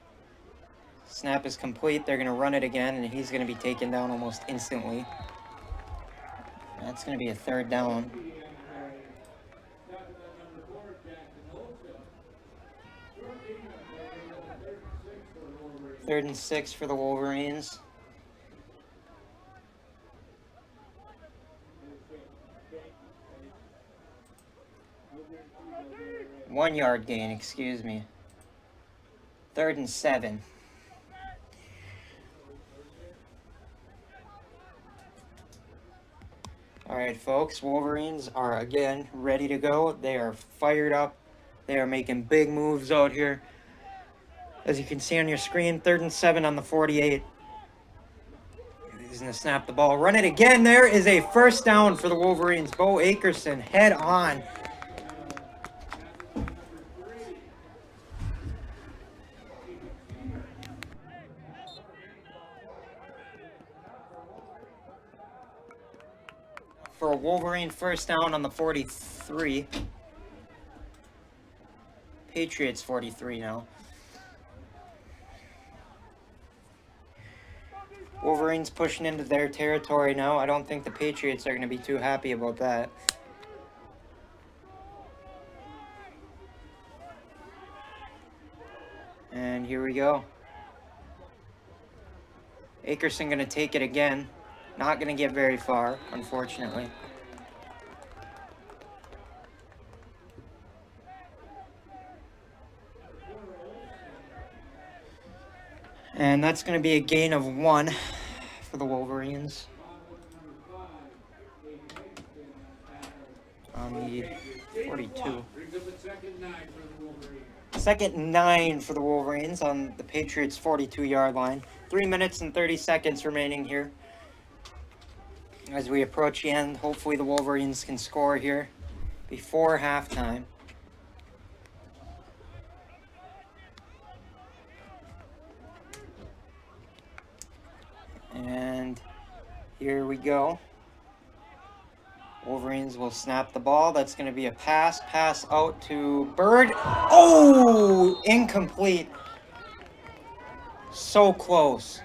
Snap is complete. They're going to run it again, and he's going to be taken down almost instantly. That's going to be a 3rd down. Third and 6 for the Wolverines. One yard gain, excuse me. 3rd and 7. All right, folks, Wolverines are again ready to go. They are fired up. They are making big moves out here. As you can see on your screen, 3rd and 7 on the 48. He's going to snap the ball. Run it again. There is a first down for the Wolverines. Bo Akerson head on. For a Wolverine first down on the 43. Patriots 43 now. Wolverines pushing into their territory now. I don't think the Patriots are going to be too happy about that. And here we go. Akerson going to take it again. Not going to get very far, unfortunately. And that's going to be a gain of 1 for the Wolverines. On the 42. 2nd and 9 for the Wolverines on the Patriots' 42-yard line. 3 minutes and 30 seconds remaining here. As we approach the end, hopefully the Wolverines can score here before halftime. And here we go. Wolverines will snap the ball. That's going to be a pass. Pass out to Bird. Oh, incomplete. So close.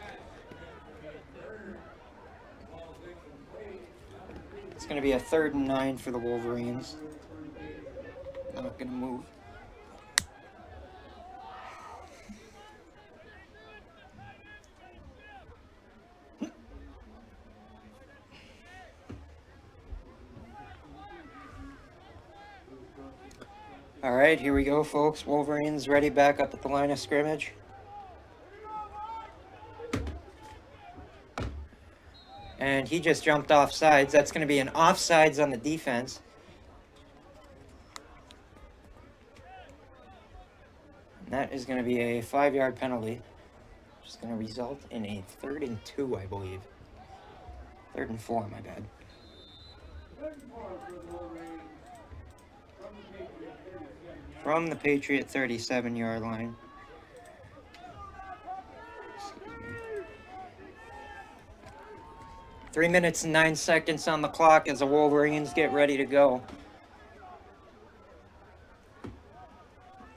It's going to be a 3rd and 9 for the Wolverines. Not going to move. All right, here we go, folks. Wolverines ready back up at the line of scrimmage. And he just jumped off sides. That's going to be an offsides on the defense. That is going to be a 5-yard penalty. Which is going to result in a 3rd and 2, I believe. 3rd and 4, my bad. From the Patriot 37-yard line. 3 minutes and 9 seconds on the clock as the Wolverines get ready to go.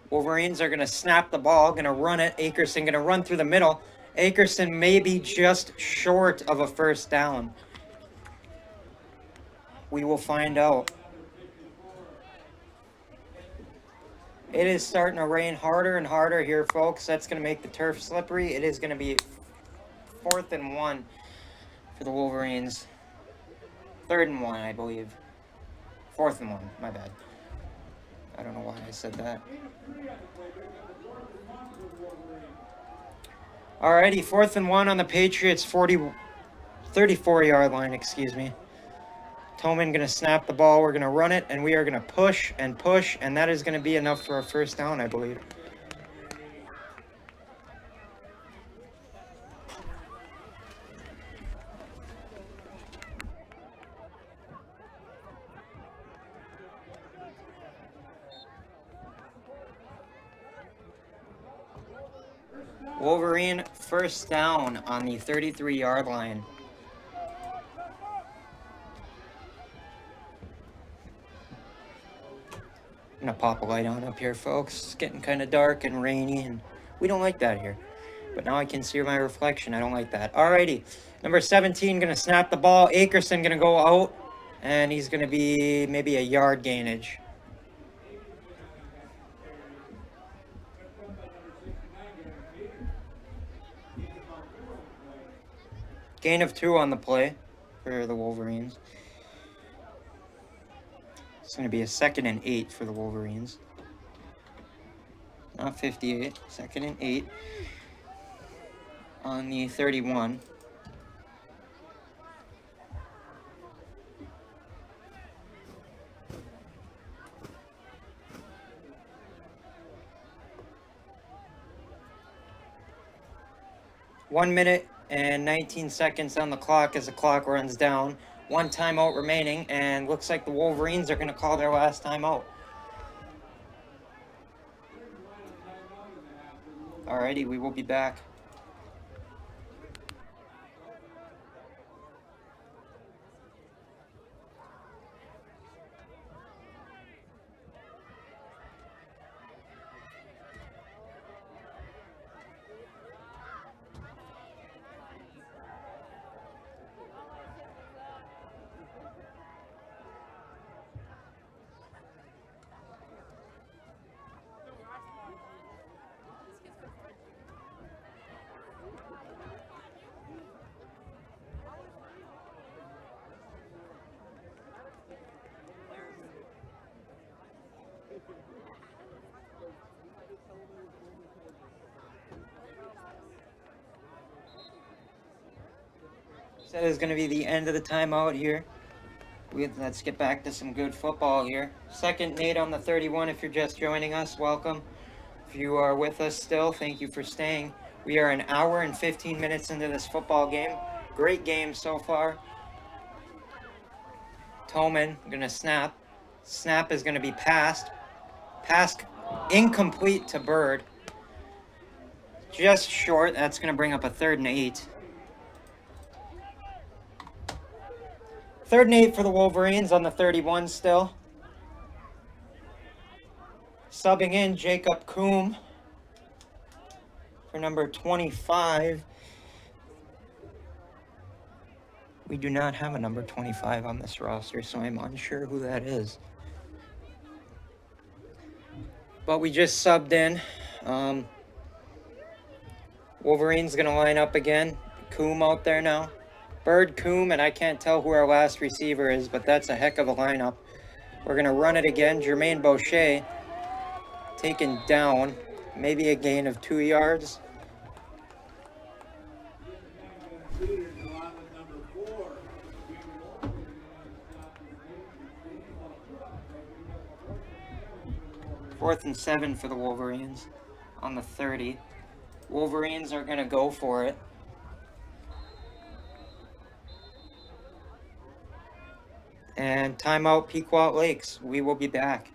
Wolverines are going to snap the ball, going to run it. Akerson going to run through the middle. Akerson may be just short of a first down. We will find out. It is starting to rain harder and harder here, folks. That's going to make the turf slippery. It is going to be 4th and 1 for the Wolverines. 3rd and 1, I believe. 4th and 1, my bad. I don't know why I said that. Alrighty, 4th and 1 on the Patriots 34-yard line, excuse me. Toman going to snap the ball. We're going to run it, and we are going to push, and that is going to be enough for a first down, I believe. Wolverine first down on the 33-yard line. I'm going to pop a light on up here, folks. It's getting kind of dark and rainy, and we don't like that here. But now I can see my reflection. I don't like that. Alrighty. Number 17 going to snap the ball. Akerson going to go out, and he's going to be maybe a yard gainage. Gain of 2 on the play for the Wolverines. It's going to be a 2nd and 8 for the Wolverines. Not 58. 2nd and 8 on the 31. One minute and 19 seconds on the clock as the clock runs down. 1 timeout remaining, and looks like the Wolverines are going to call their last timeout. Alrighty, we will be back. So that is going to be the end of the timeout here. Let's get back to some good football here. 2nd and 8 on the 31. If you're just joining us, welcome. If you are with us still, thank you for staying. We are an hour and 15 minutes into this football game. Great game so far. Toman going to snap. Snap is going to be passed. Pass incomplete to Bird. Just short. That's going to bring up a 3rd and 8. 3rd and 8 for the Wolverines on the 31 still. Subbing in Jacob Coombe for number 25. We do not have a number 25 on this roster, so I'm unsure who that is. But we just subbed in. Wolverines going to line up again. Coombe out there now. Bird, Coombe, and I can't tell who our last receiver is, but that's a heck of a lineup. We're going to run it again. Jermaine Boucher taken down. Maybe a gain of 2 yards. Fourth and 7 for the Wolverines on the 30. Wolverines are going to go for it. And timeout Peqout Lakes. We will be back.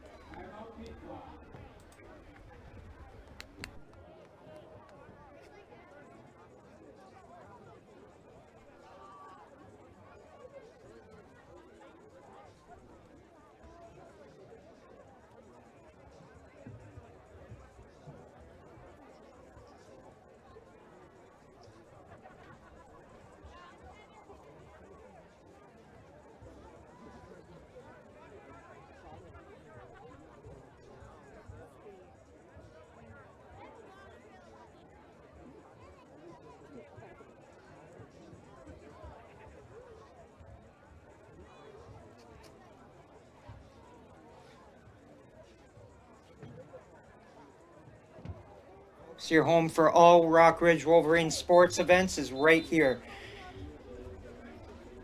So your home for all Rockridge Wolverines sports events is right here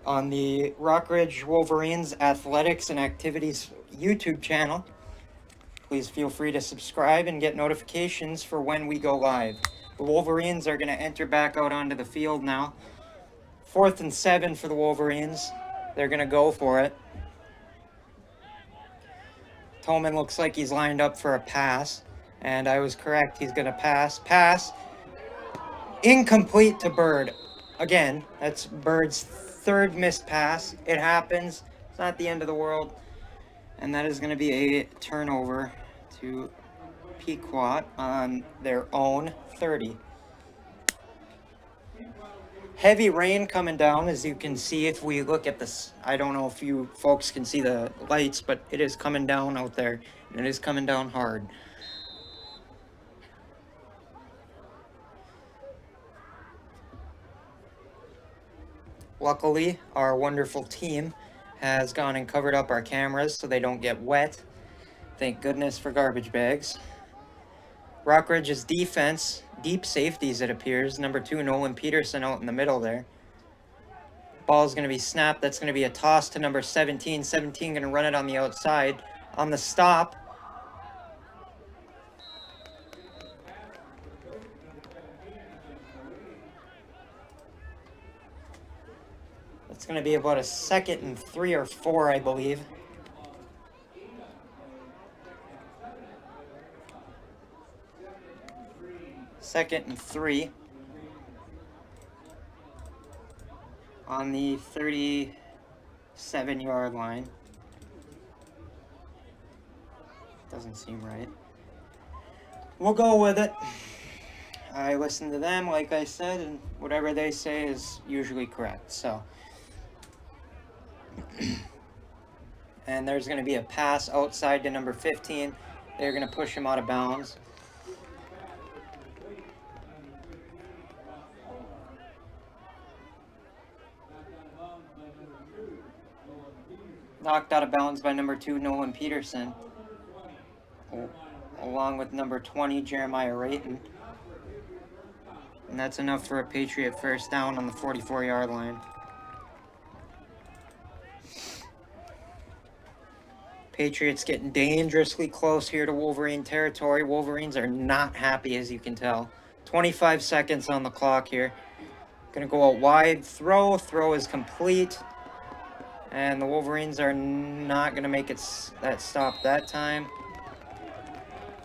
on the Rockridge Wolverines Athletics and Activities YouTube channel. Please feel free to subscribe and get notifications for when we go live. The Wolverines are going to enter back out onto the field now. 4th and 7 for the Wolverines. They're going to go for it. Tolman looks like he's lined up for a pass. And I was correct. He's going to pass. Pass. Incomplete to Bird. Again, that's Bird's 3rd missed pass. It happens. It's not the end of the world. And that is going to be a turnover to Peekquat on their own 30. Heavy rain coming down, as you can see if we look at this. I don't know if you folks can see the lights, but it is coming down out there. And it is coming down hard. Luckily, our wonderful team has gone and covered up our cameras so they don't get wet. Thank goodness for garbage bags. Rockridge's defense, deep safeties it appears. Number 2, Nolan Peterson out in the middle there. Ball's going to be snapped. That's going to be a toss to number 17. 17 going to run it on the outside. On the stop. It's going to be about a 2nd and 3 or 4, I believe. Second and 3 on the 37-yard line. Doesn't seem right. We'll go with it. I listen to them, like I said, and whatever they say is usually correct. So, and there's going to be a pass outside to number 15. They're going to push him out of bounds. Knocked out of bounds by number 2, Nolan Peterson, along with number 20, Jeremiah Rayton. And that's enough for a Patriot first down on the 44-yard line. Patriots getting dangerously close here to Wolverine territory. Wolverines are not happy, as you can tell. 25 seconds on the clock here. Gonna go out wide. Throw is complete. And the Wolverines are not going to make it that stop that time.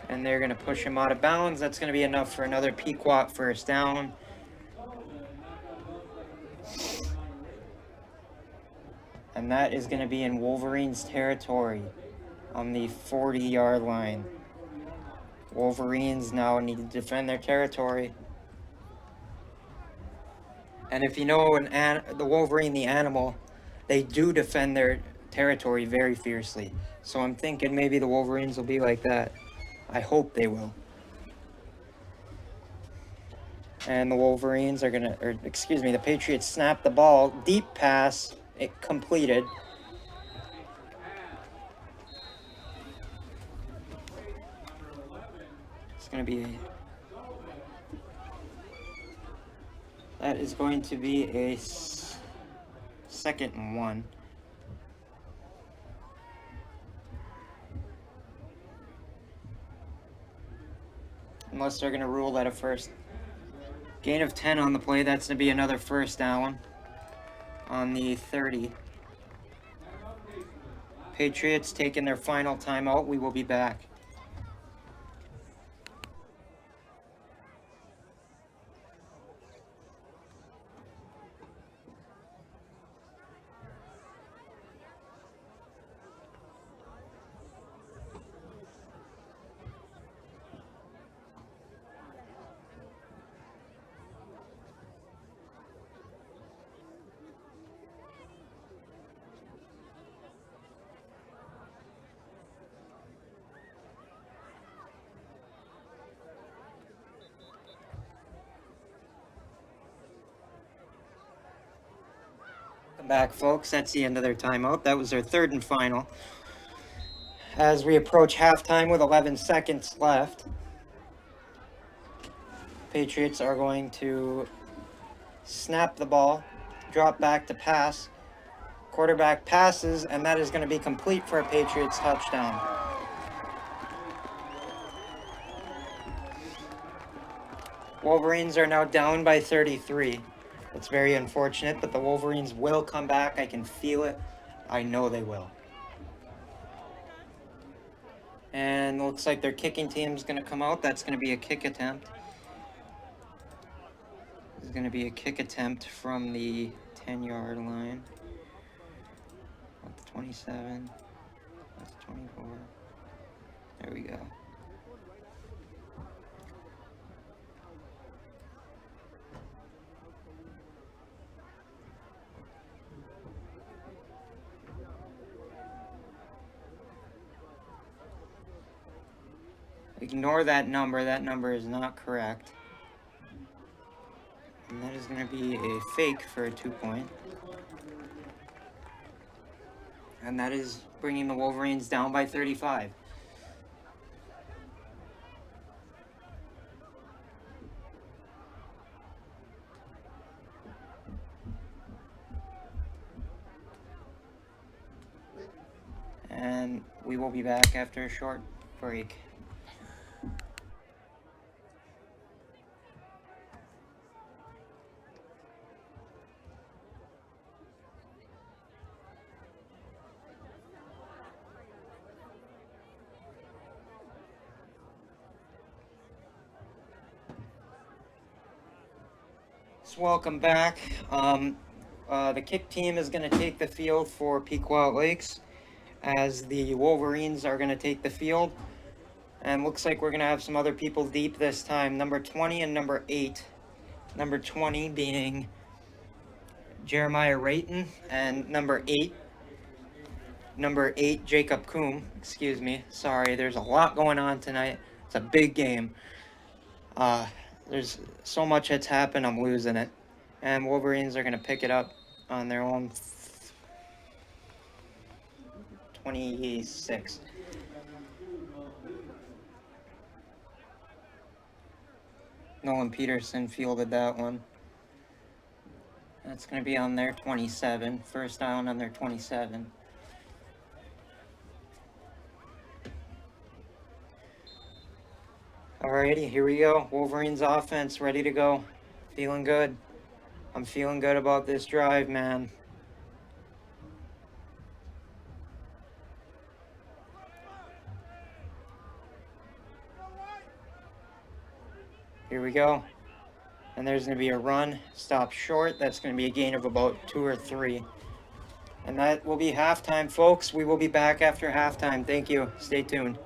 And they're going to push him out of bounds. That's going to be enough for another Peqout first down. And that is going to be in Wolverines territory on the 40-yard line. Wolverines now need to defend their territory. And if you know the Wolverine, the animal, they do defend their territory very fiercely. So I'm thinking maybe the Wolverines will be like that. I hope they will. And the Wolverines are going to, or excuse me, the Patriots snap the ball. Deep pass, it completed. It's going to be that is going to be a 2nd and 1. And unless they're going to rule that a first. Gain of 10 on the play. That's going to be another first down on the 30. Patriots taking their final timeout. We will be back. Welcome back, folks. That's the end of their timeout. That was their third and final. As we approach halftime with 11 seconds left, Patriots are going to snap the ball, drop back to pass. Quarterback passes, and that is going to be complete for a Patriots touchdown. Wolverines are now down by 33. It's very unfortunate, but the Wolverines will come back. I can feel it. I know they will. And looks like their kicking team's going to come out. That's going to be a kick attempt. This is going to be a kick attempt from the 10-yard line. That's 27. That's 24. There we go. Ignore that number. That number is not correct. And that is going to be a fake for a 2-point. And that is bringing the Wolverines down by 35. And we will be back after a short break. Welcome back. The kick team is going to take the field for Peqout Lakes, as the Wolverines are going to take the field. And looks like we're going to have some other people deep this time. Number 20 and number 8. Number 20 being Jeremiah Rayton, and number 8, Jacob Coombe. Excuse me. Sorry, there's a lot going on tonight. It's a big game. There's so much that's happened, I'm losing it. And Wolverines are going to pick it up on their own 26. Nolan Peterson fielded that one. That's going to be on their 27. First down on their 27. Alrighty, here we go. Wolverines offense ready to go. Feeling good. I'm feeling good about this drive, man. Here we go. And there's going to be a run, stop short. That's going to be a gain of about 2 or 3. And that will be halftime, folks. We will be back after halftime. Thank you. Stay tuned.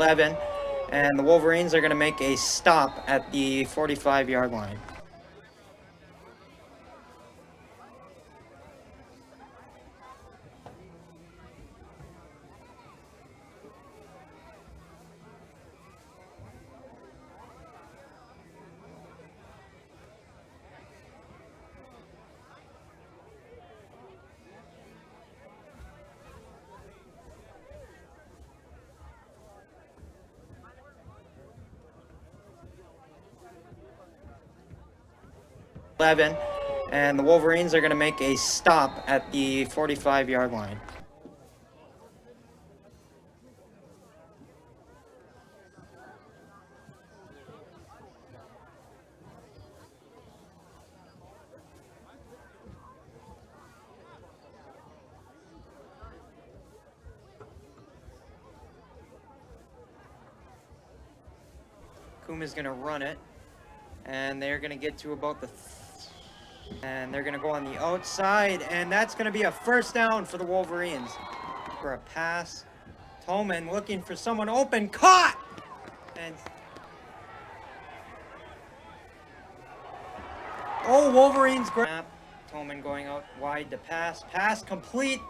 11, and the Wolverines are going to make a stop at the 45-yard line. And the Wolverines are going to make a stop at the 45-yard line. Kuma's going to run it, and they're going to get to about the and they're going to go on the outside, and that's going to be a first down for the Wolverines. For a pass, Tolman looking for someone open, caught! And oh, Wolverines grab. Tolman going out wide to pass. Pass complete.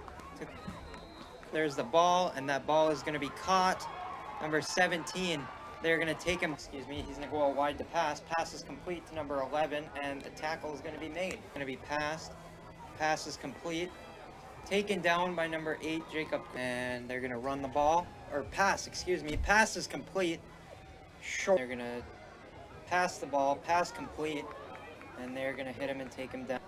There's the ball, and that ball is going to be caught. Number 17. They're going to take him, he's going to go out wide to pass. Pass is complete to number 11, and the tackle is going to be made. Going to be passed. Pass is complete. Taken down by number 8, Jacob. And they're going to run the ball. Or pass, Pass is complete. Short. They're going to pass the ball. Pass complete. And they're going to hit him and take him down.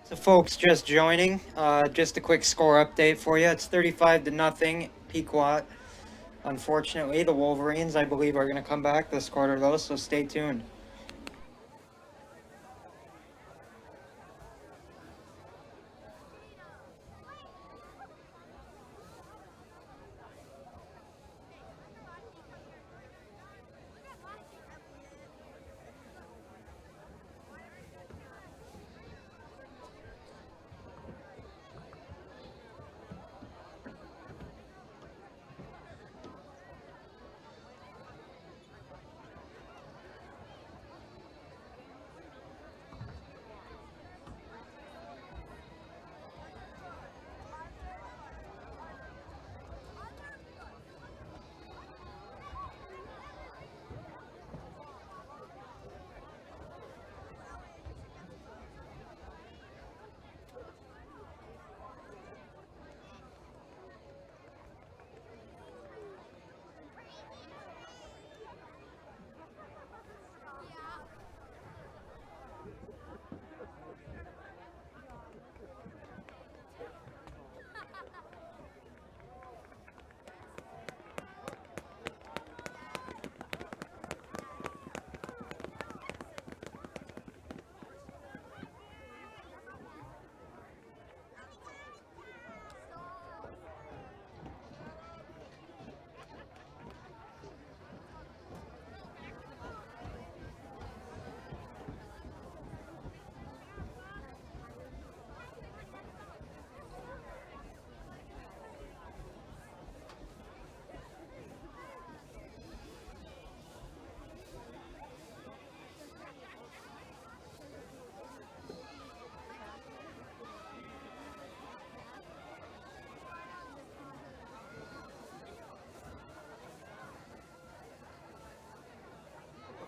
So folks just joining, just a quick score update for you. It's 35-0, Peqout. Unfortunately, the Wolverines, I believe, are going to come back this quarter though, so stay tuned.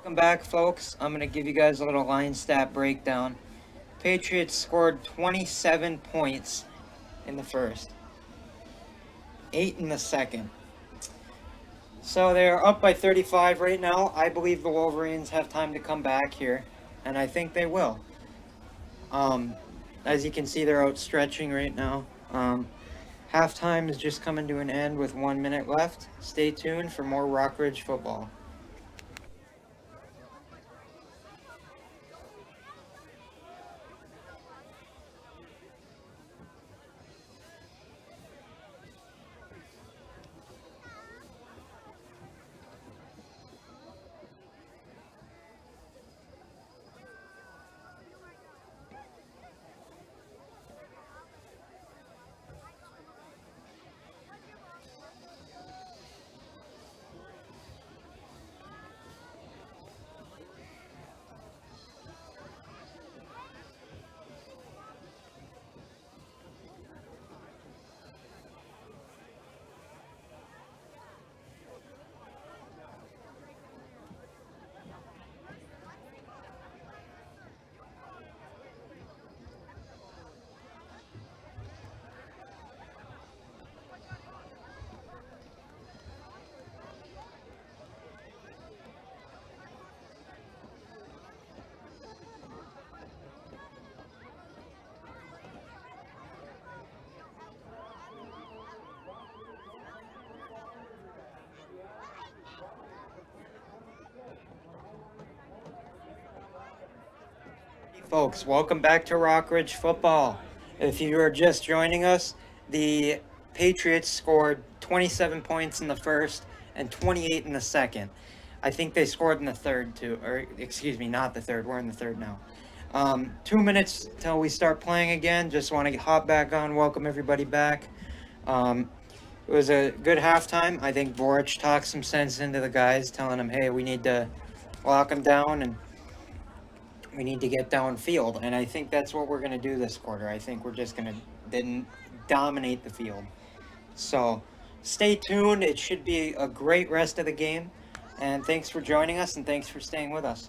Welcome back, folks. I'm going to give you guys a little line stat breakdown. Patriots scored 27 points in the first, 8 in the second. So they're up by 35 right now. I believe the Wolverines have time to come back here, and I think they will. As you can see, they're outstretching right now. Halftime is just coming to an end with 1 minute left. Stay tuned for more Rockridge football. Folks, welcome back to Rockridge football. If you are just joining us, the Patriots scored 27 points in the first and 28 in the second. I think they scored in the third too, or excuse me, not the third. We're in the third now. 2 minutes till we start playing again. Just want to hop back on, welcome everybody back. It was a good halftime. I think Borich talked some sense into the guys, telling them, hey, we need to lock them down and we need to get downfield, and I think that's what we're going to do this quarter. I think we're just going to then dominate the field. So stay tuned. It should be a great rest of the game, and thanks for joining us, and thanks for staying with us.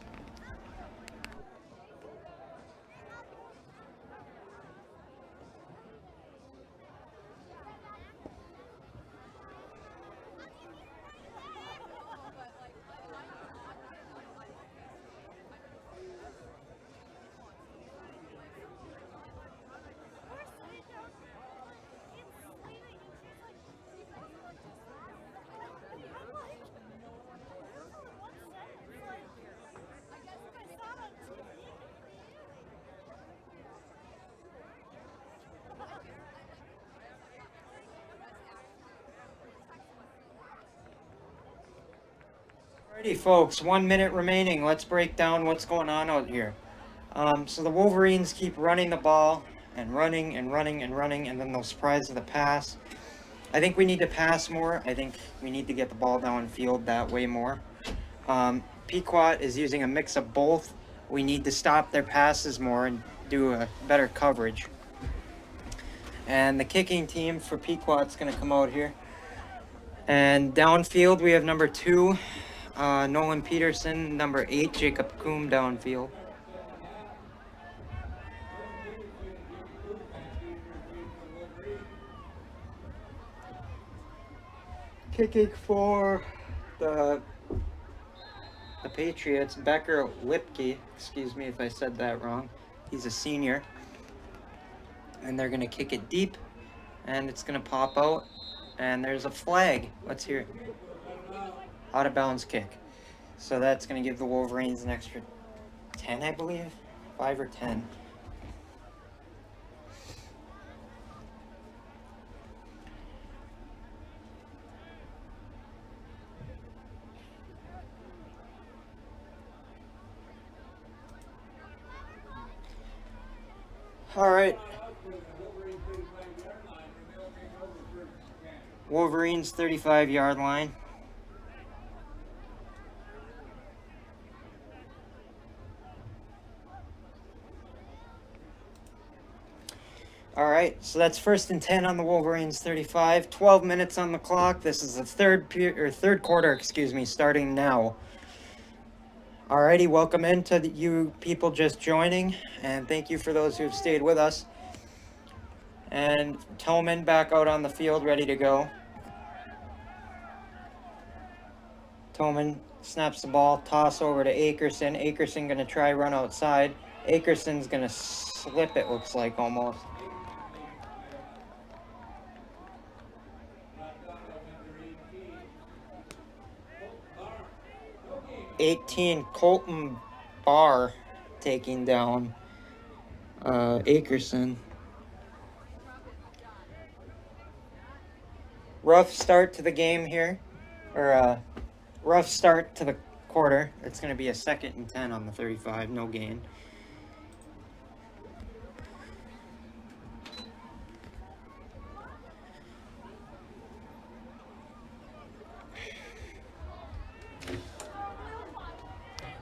Alrighty, folks, 1 minute remaining. Let's break down what's going on out here. So the Wolverines keep running the ball and running and running and running, and then they'll surprise with a pass. I think we need to pass more. I think we need to get the ball downfield that way more. Peqout is using a mix of both. We need to stop their passes more and do a better coverage. And the kicking team for Peqout's going to come out here. And downfield, we have number 2, Nolan Peterson, number 8, Jacob Coombe downfield. Kicking for the Patriots, Becker Lipke, excuse me if I said that wrong. He's a senior. And they're going to kick it deep, and it's going to pop out, and there's a flag. Let's hear it. Out of bounds kick. So that's going to give the Wolverines an extra 10, I believe. 5 or 10. All right. Wolverines 35-yard line. All right, so that's 1st and 10 on the Wolverines 35. 12 minutes on the clock. This is the third quarter, starting now. Alrighty, welcome in to you people just joining, and thank you for those who have stayed with us. And Tillman back out on the field, ready to go. Tillman snaps the ball, toss over to Akerson. Akerson going to try run outside. Akerson's going to slip, it looks like, almost. Colton Barr taking down Akerson. Rough start to the game here, or rough start to the quarter. It's going to be a 2nd and 10 on the 35, no gain.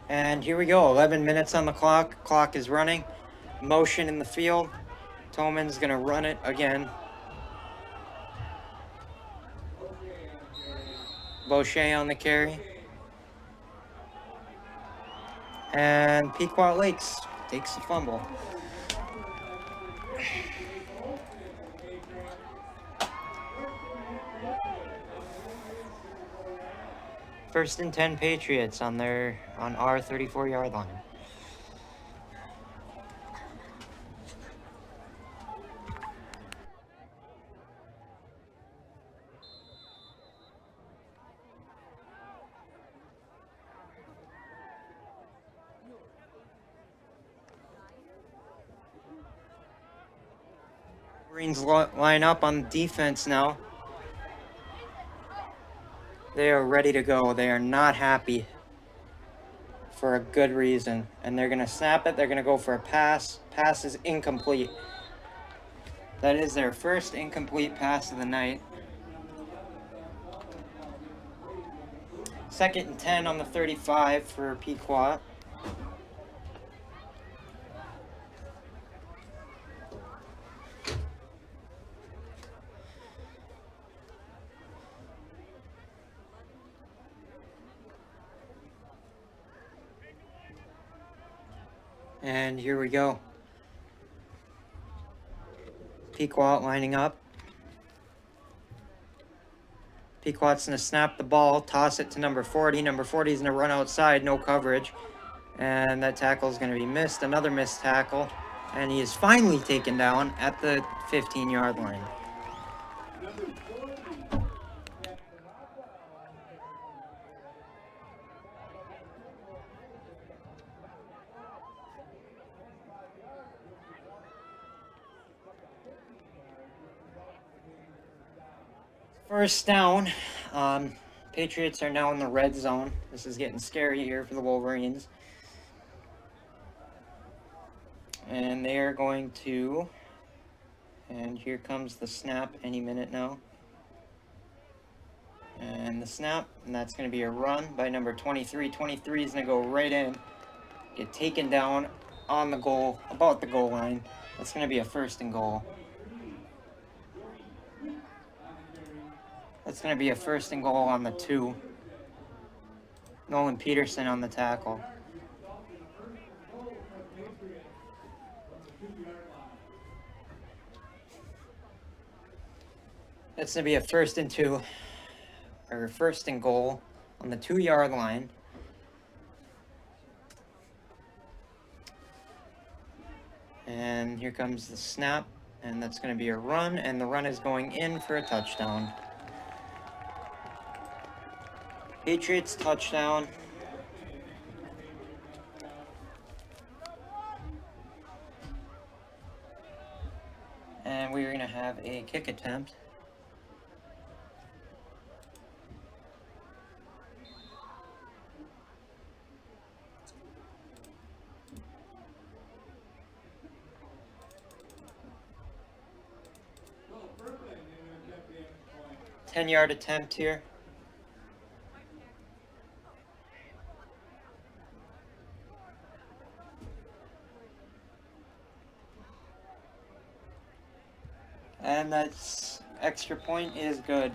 And here we go, 11 minutes on the clock. Clock is running. Motion in the field. Tillman's going to run it again. Boucher on the carry. And Peekquat Lakes takes the fumble. First and 10 Patriots on our 34-yard line. Wolverines line up on defense now. They are ready to go. They are not happy for a good reason. And they're going to snap it. They're going to go for a pass. Pass is incomplete. That is their first incomplete pass of the night. 2nd and 10 on the 35 for Peqout. And here we go. Peqout lining up. Pequot's going to snap the ball, toss it to number 40. Number 40 is going to run outside, no coverage. And that tackle is going to be missed. Another missed tackle. And he is finally taken down at the 15-yard line. First down. Patriots are now in the red zone. This is getting scary here for the Wolverines. And they are going to... And here comes the snap any minute now. And the snap, and that's going to be a run by number 23. 23 is going to go right in, get taken down on the goal, about the goal line. That's going to be a 1st and goal. That's going to be a 1st and goal on the 2. Nolan Peterson on the tackle. That's going to be a 1st and 2. Or 1st and goal on the 2-yard line. And here comes the snap, and that's going to be a run, and the run is going in for a touchdown. Patriots touchdown. And we're going to have a kick attempt. A 10-yard attempt here. And that's extra point is good.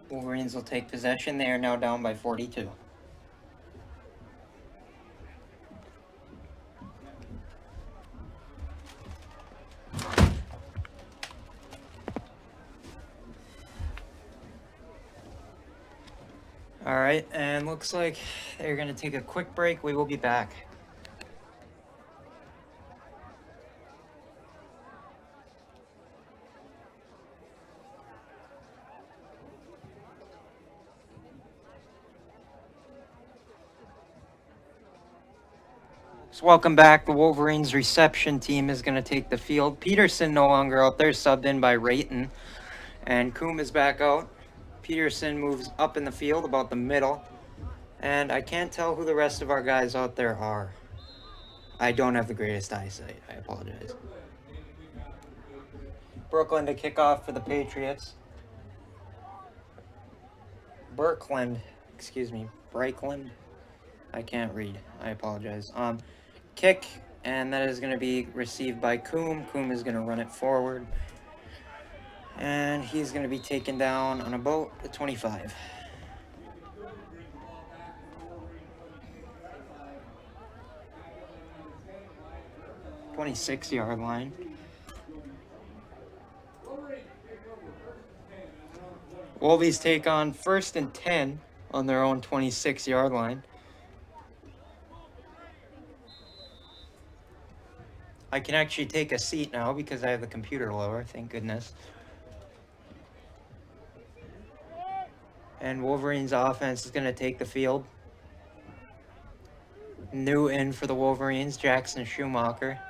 Wolverines will take possession. They are now down by 42. All right, and looks like they're going to take a quick break. We will be back. So welcome back. The Wolverines reception team is going to take the field. Peterson no longer out there, subbed in by Rayton. And Coombe is back out. Peterson moves up in the field about the middle. And I can't tell who the rest of our guys out there are. I don't have the greatest eyesight. I apologize. Brooklyn to kick off for the Patriots. Birkland, excuse me, Breakland. I can't read. I apologize. Kick, and that is going to be received by Coombe. Coombe is going to run it forward. And he's going to be taken down on about the 25. .26-yard line. Wolvies take on 1st and 10 on their own 26-yard line. I can actually take a seat now because I have the computer lower, thank goodness. And Wolverines offense is going to take the field. New in for the Wolverines, Jackson Schumacher.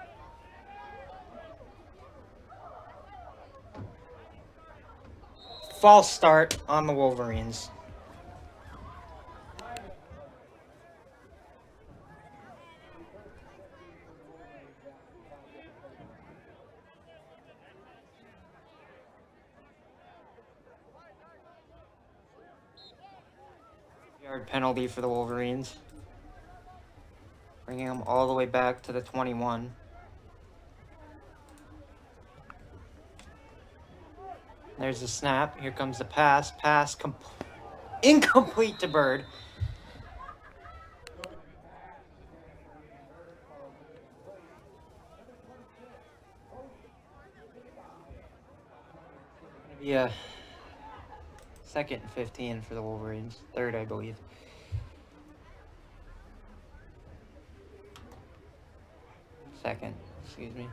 False start on the Wolverines. Yard penalty for the Wolverines. Bringing them all the way back to the 21. There's the snap. Here comes the pass. Pass incomplete to Bird. Yeah. 2nd and 15 for the Wolverines. 3rd, I believe. Second, excuse me.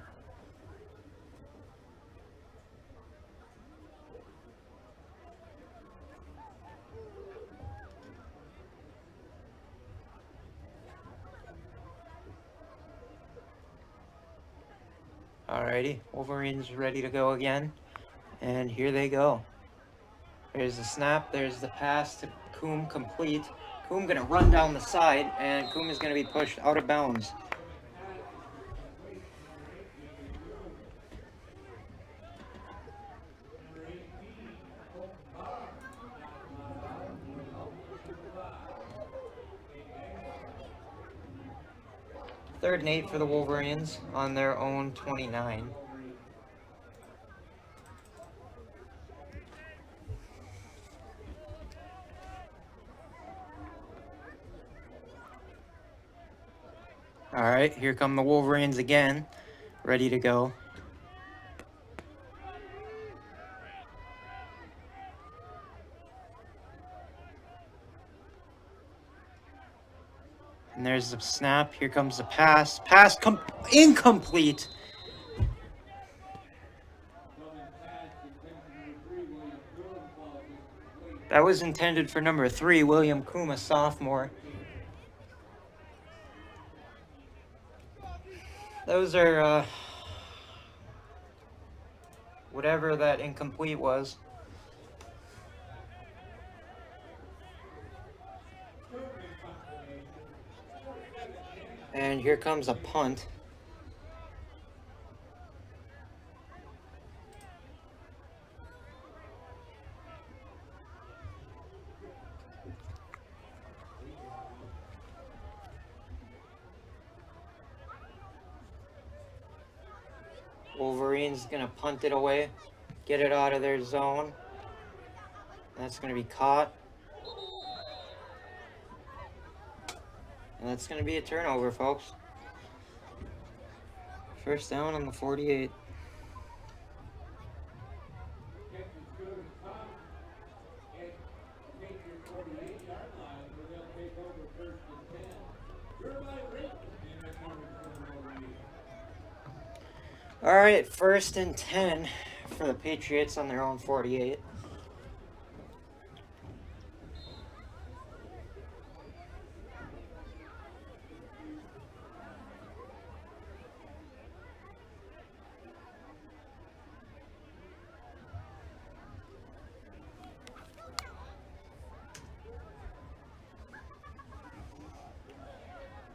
All Alrighty, Wolverines ready to go again. And here they go. There's the snap, there's the pass to Coombe complete. Coombe gonna run down the side, and Coombe is gonna be pushed out of bounds. Third and 8 for the Wolverines on their own 29. All right, here come the Wolverines again, ready to go. And there's the snap. Here comes the pass. Pass incomplete. That was intended for number 3, William Coombe, a sophomore. Those are whatever that incomplete was. And here comes a punt. Wolverines gonna punt it away, get it out of their zone. That's gonna be caught. And that's going to be a turnover, folks. First down on the 48. All right, 1st and 10 for the Patriots on their own 48.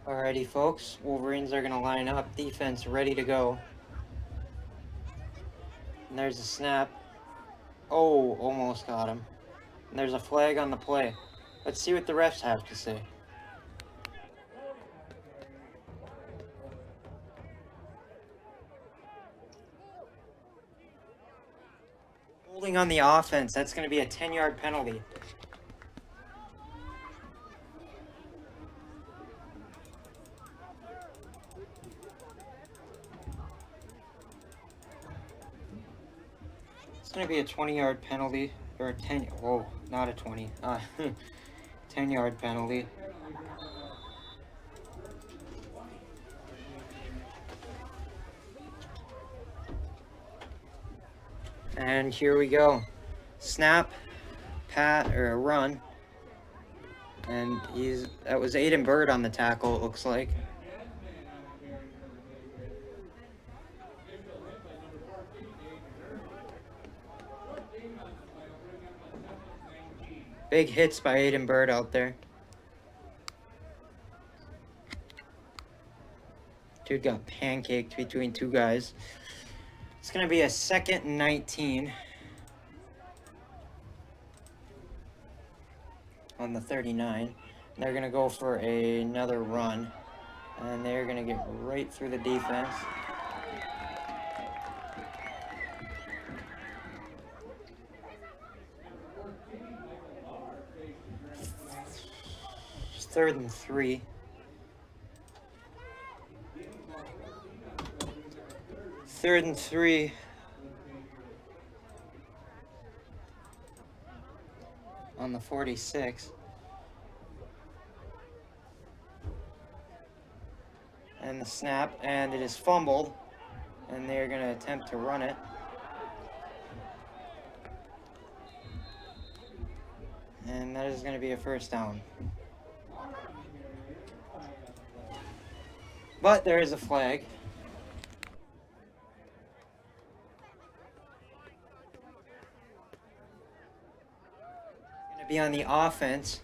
Alrighty, folks. Wolverines are going to line up. Defense ready to go. And there's a snap. Oh, almost got him. And there's a flag on the play. Let's see what the refs have to say. Holding on the offense. That's going to be a 10-yard penalty. It's going to be a 20-yard penalty, or a 10, whoa, not a 20, 10-yard penalty. And here we go. Snap, pat, or a run. And that was Aiden Bird on the tackle, it looks like. Big hits by Aiden Bird out there. Dude got pancaked between two guys. It's going to be a 2nd and 19 on the 39. They're going to go for another run. And they're going to get right through the defense. It's 3rd and 3. Third and 3. On the 46. And the snap, and it is fumbled. And they're going to attempt to run it. And that is going to be a first down. But there is a flag. be on the offense.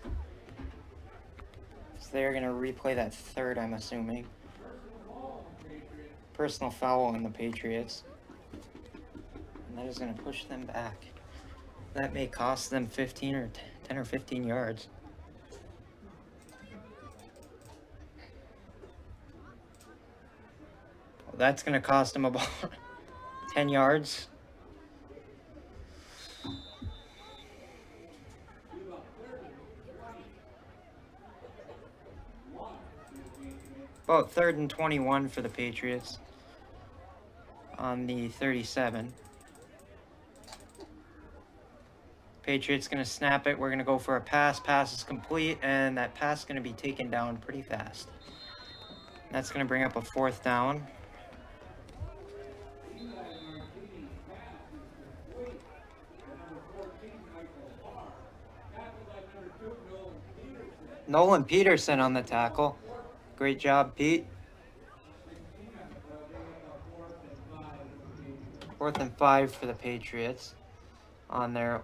So they're going to replay that third, I'm assuming. Personal foul on the Patriots. And that is going to push them back. That may cost them 15 or 10 or 15 yards. Well, that's going to cost them about 10 yards. About 3rd and 21 for the Patriots on the 37. Patriots going to snap it. We're going to go for a pass. Pass is complete, and that pass is going to be taken down pretty fast. That's going to bring up a 4th down. Nolan Peterson on the tackle. Great job, Pete. 4th and 5 for the Patriots on their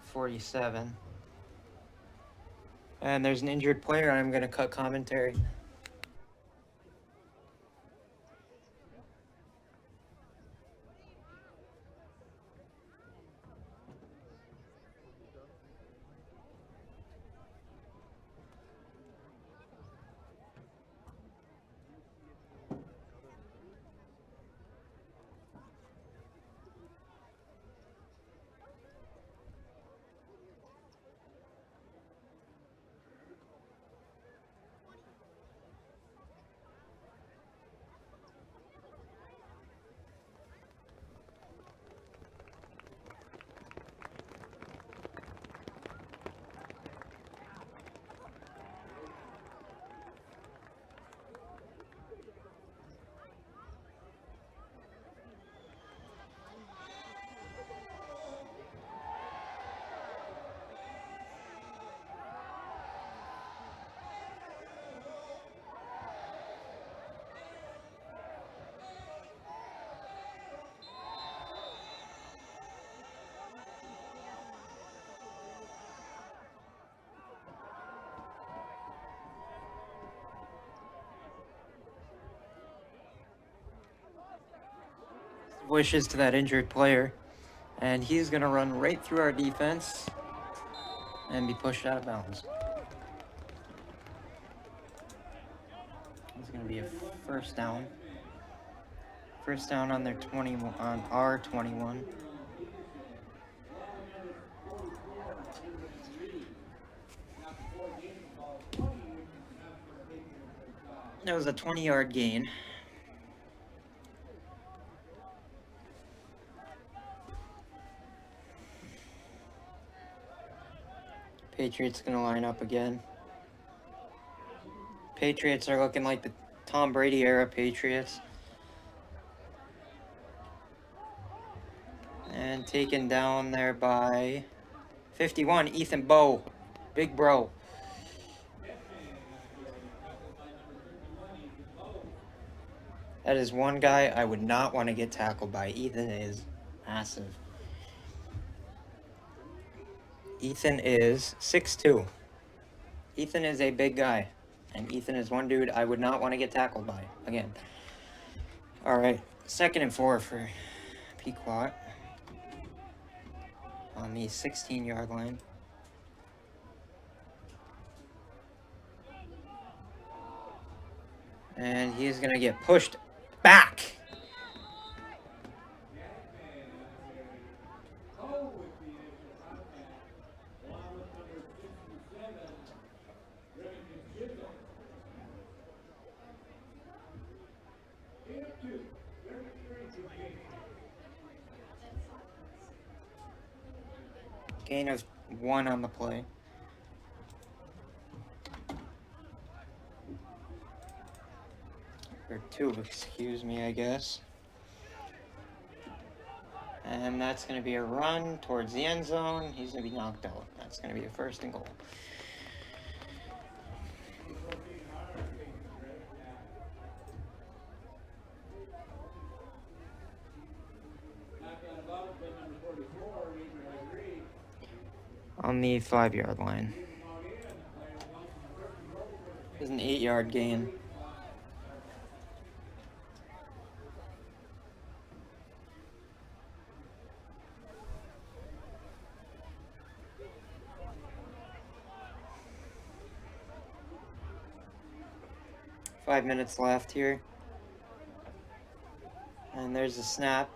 47. And there's an injured player. I'm going to cut commentary. Wishes to that injured player, and he's going to run right through our defense and be pushed out of bounds. It's going to be a 1st down. 1st down on their 21, on our 21. That was a 20-yard gain. Patriots going to line up again. Patriots are looking like the Tom Brady era Patriots. And taken down there by 51, Ethan Bowe. Big bro. That is one guy I would not want to get tackled by. Ethan is massive. Ethan is 6'2". Ethan is a big guy. And Ethan is one dude I would not want to get tackled by. Again. Alright. 2nd and 4 for Peqout. On the 16-yard line. And he's going to get pushed back. Gain of 1 on the play. Or 2, excuse me, I guess. And that's going to be a run towards the end zone. He's going to be knocked out. That's going to be a 1st and goal. on the 5-yard line. There's an 8-yard gain. Five minutes left here. And there's a snap.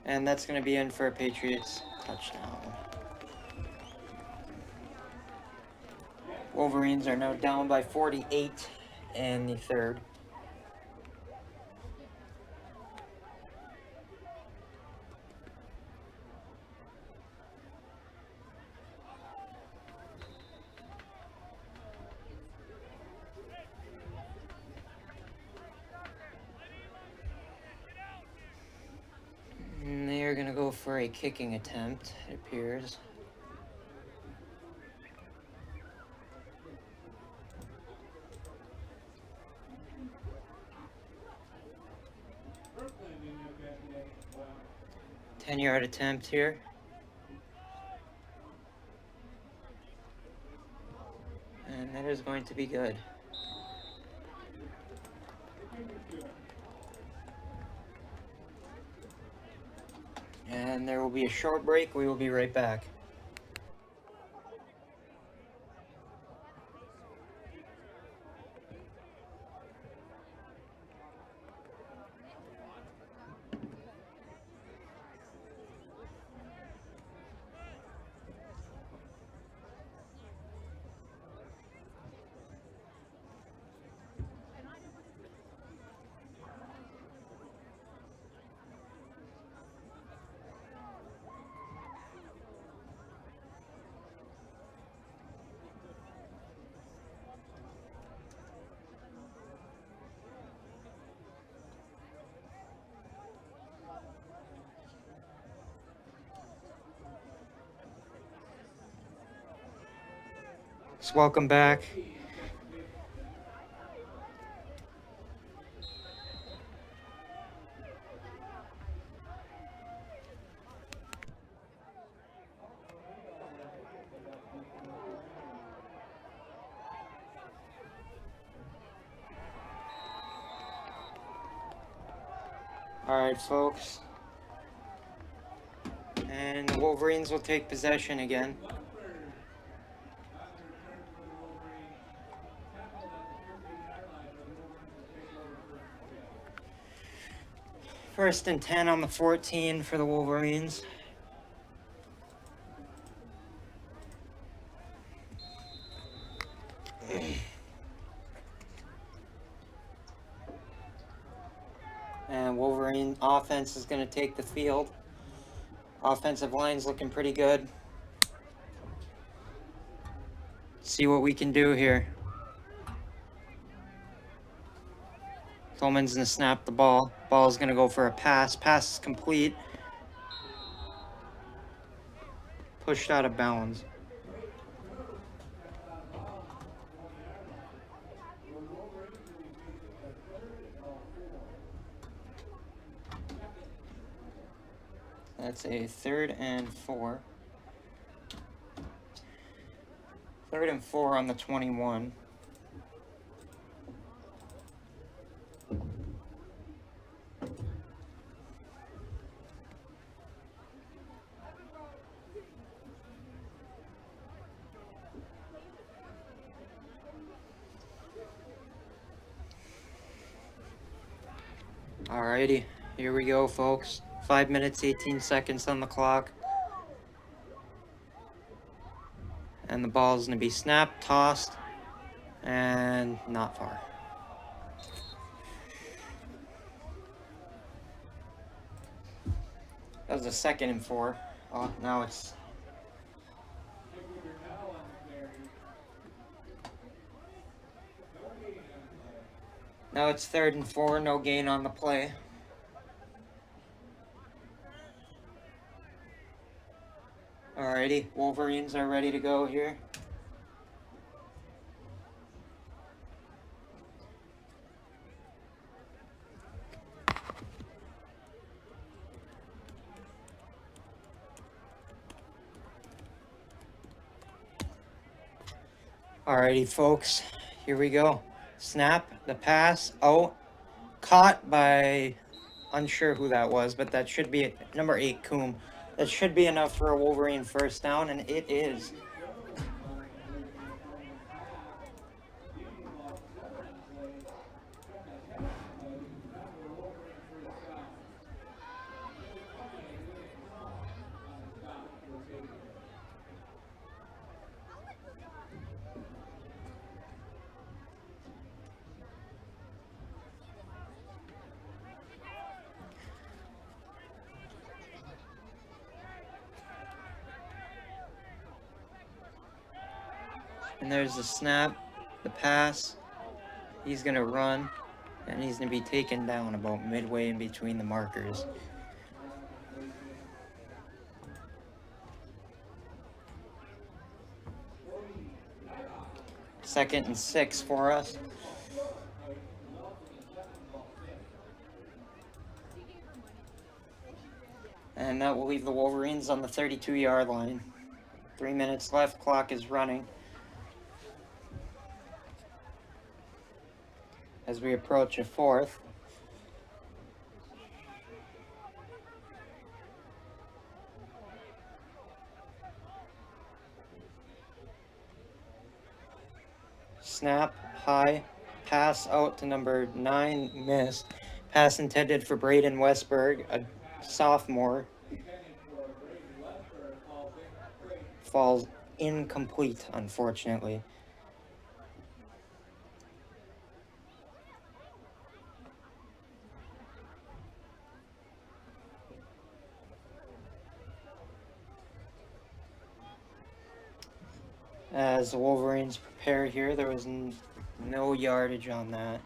And that's going to be in for a Patriots touchdown. Wolverines are now down by 48 in the third. And they are going to go for a kicking attempt, it appears. A 10-yard attempt here. And that is going to be good. And there will be a short break. We will be right back. So welcome back. All right, folks. And the Wolverines will take possession again. First and 10 on the 14 for the Wolverines. And Wolverine offense is going to take the field. Offensive line's looking pretty good. See what we can do here. Coleman's going to snap the ball. Ball's going to go for a pass. Pass is complete. Pushed out of bounds. That's a 3rd and 4. 3rd and 4 on the 21. Alrighty, here we go, folks. 5 minutes, 18 seconds on the clock. And the ball is going to be snapped, tossed, and not far. That was a 2nd and 4. Oh, now it's... Now it's 3rd and 4, no gain on the play. Alrighty, Wolverines are ready to go here. Alrighty, folks, here we go. Snap, the pass, out, caught by, unsure who that was, but that should be number 8, Coombe. That should be enough for a Wolverine first down, and it is. And there's the snap, the pass. He's going to run, and he's going to be taken down about midway in between the markers. Second and 6 for us. And that will leave the Wolverines on the 32-yard line. 3 minutes left, clock is running. As we approach a 4th. Snap, high, pass out to number 9, missed. Pass intended for Braden Westberg, a sophomore. Falls incomplete, unfortunately. As the Wolverines prepare here, there was no yardage on that.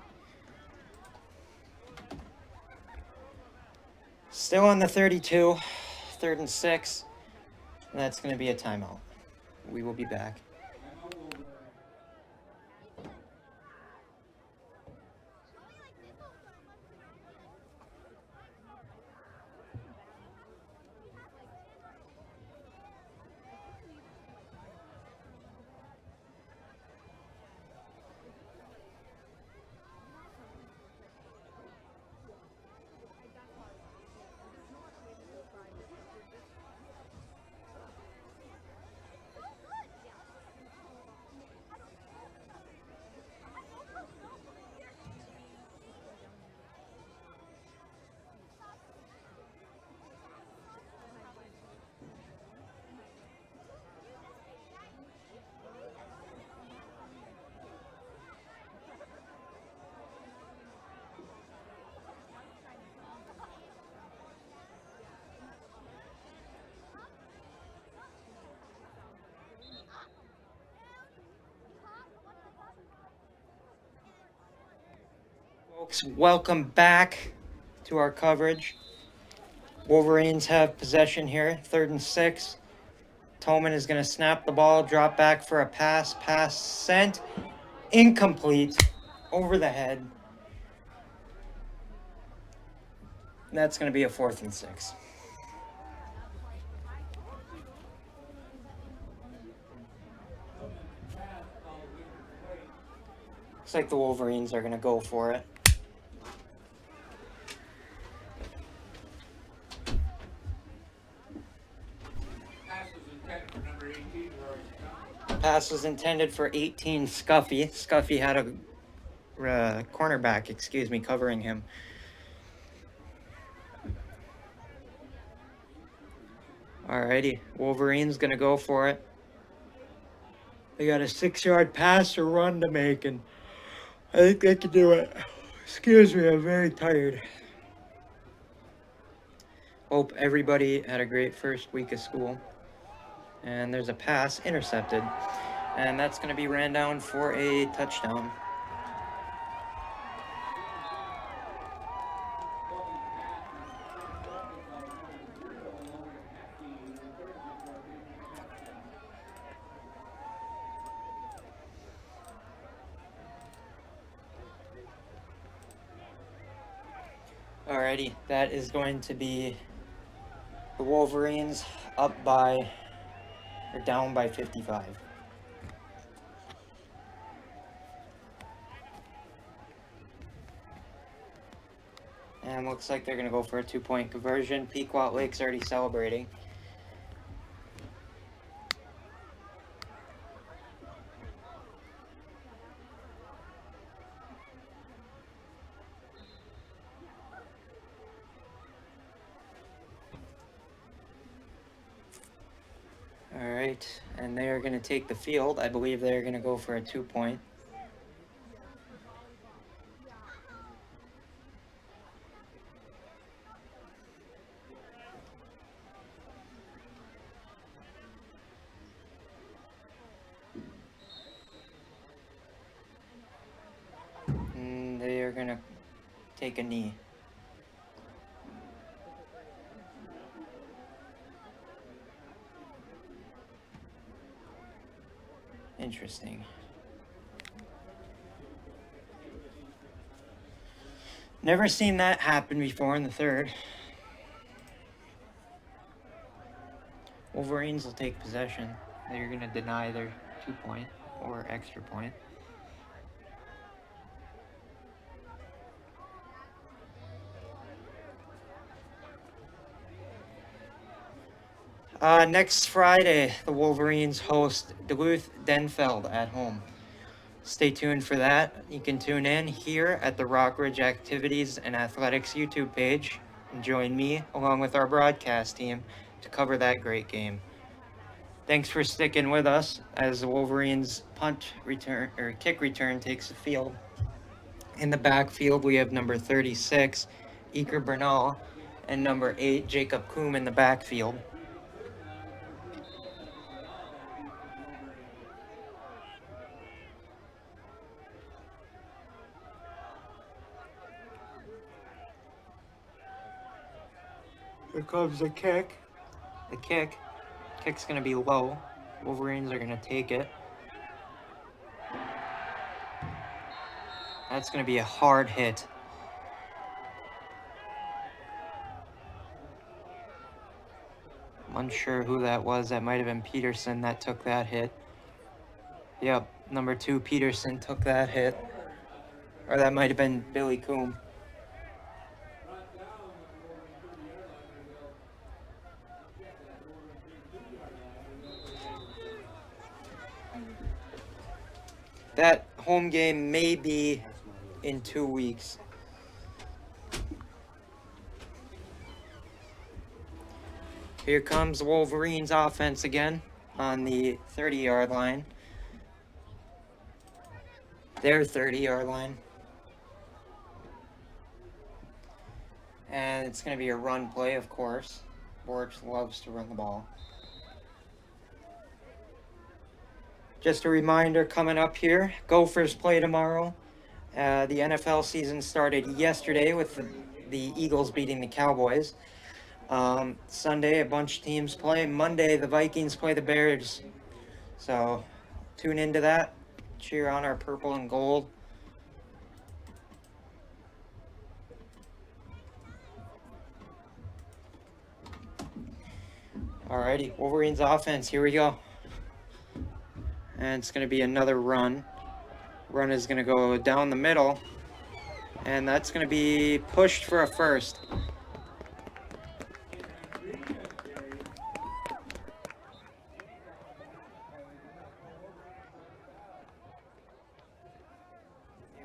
Still on the 32, 3rd and 6, and that's going to be a timeout. We will be back. Folks, welcome back to our coverage. Wolverines have possession here, 3rd and 6. Tolman is going to snap the ball, drop back for a pass. Pass sent, incomplete, over the head. And that's going to be a 4th and 6. Looks like the Wolverines are going to go for it. Pass was intended for 18, Scuffy. Scuffy had a cornerback, covering him. Alrighty, Wolverines gonna go for it. They got a 6-yard pass or run to make, and I think they can do it. Excuse me, I'm very tired. Hope everybody had a great first week of school. And there's a pass intercepted. And that's going to be ran down for a touchdown. Alrighty, that is going to be the Wolverines up by, or down by 55. And looks like they're going to go for a 2-point conversion. Peqout Lake's already celebrating. Alright, and they are going to take the field. I believe they're going to go for a 2-point. And they are going to take a knee. Interesting. Never seen that happen before in the third. Wolverines will take possession. They're going to deny their 2-point or extra point. Next Friday, the Wolverines host Duluth Denfeld at home. Stay tuned for that. You can tune in here at the Rockridge Activities and Athletics YouTube page and join me along with our broadcast team to cover that great game. Thanks for sticking with us as the Wolverines kick return takes the field. In the backfield, we have number 36, Iker Bernal, and number 8, Jacob Koom in the backfield. Here comes the kick. The kick's going to be low. Wolverines are going to take it. That's going to be a hard hit. I'm unsure who that was. That might have been Peterson that took that hit. Yep, number 2 Peterson took that hit. Or that might have been Billy Coombe. That home game may be in 2 weeks. Here comes the Wolverines offense again on the 30-yard line. Their 30-yard line. And it's going to be a run play, of course. Borch loves to run the ball. Just a reminder coming up here, Gophers play tomorrow. The NFL season started yesterday with the Eagles beating the Cowboys. Sunday, a bunch of teams play. Monday, the Vikings play the Bears. So tune into that. Cheer on our purple and gold. Alrighty, Wolverines offense, here we go. And it's going to be another run. Run is going to go down the middle. And that's going to be pushed for a first.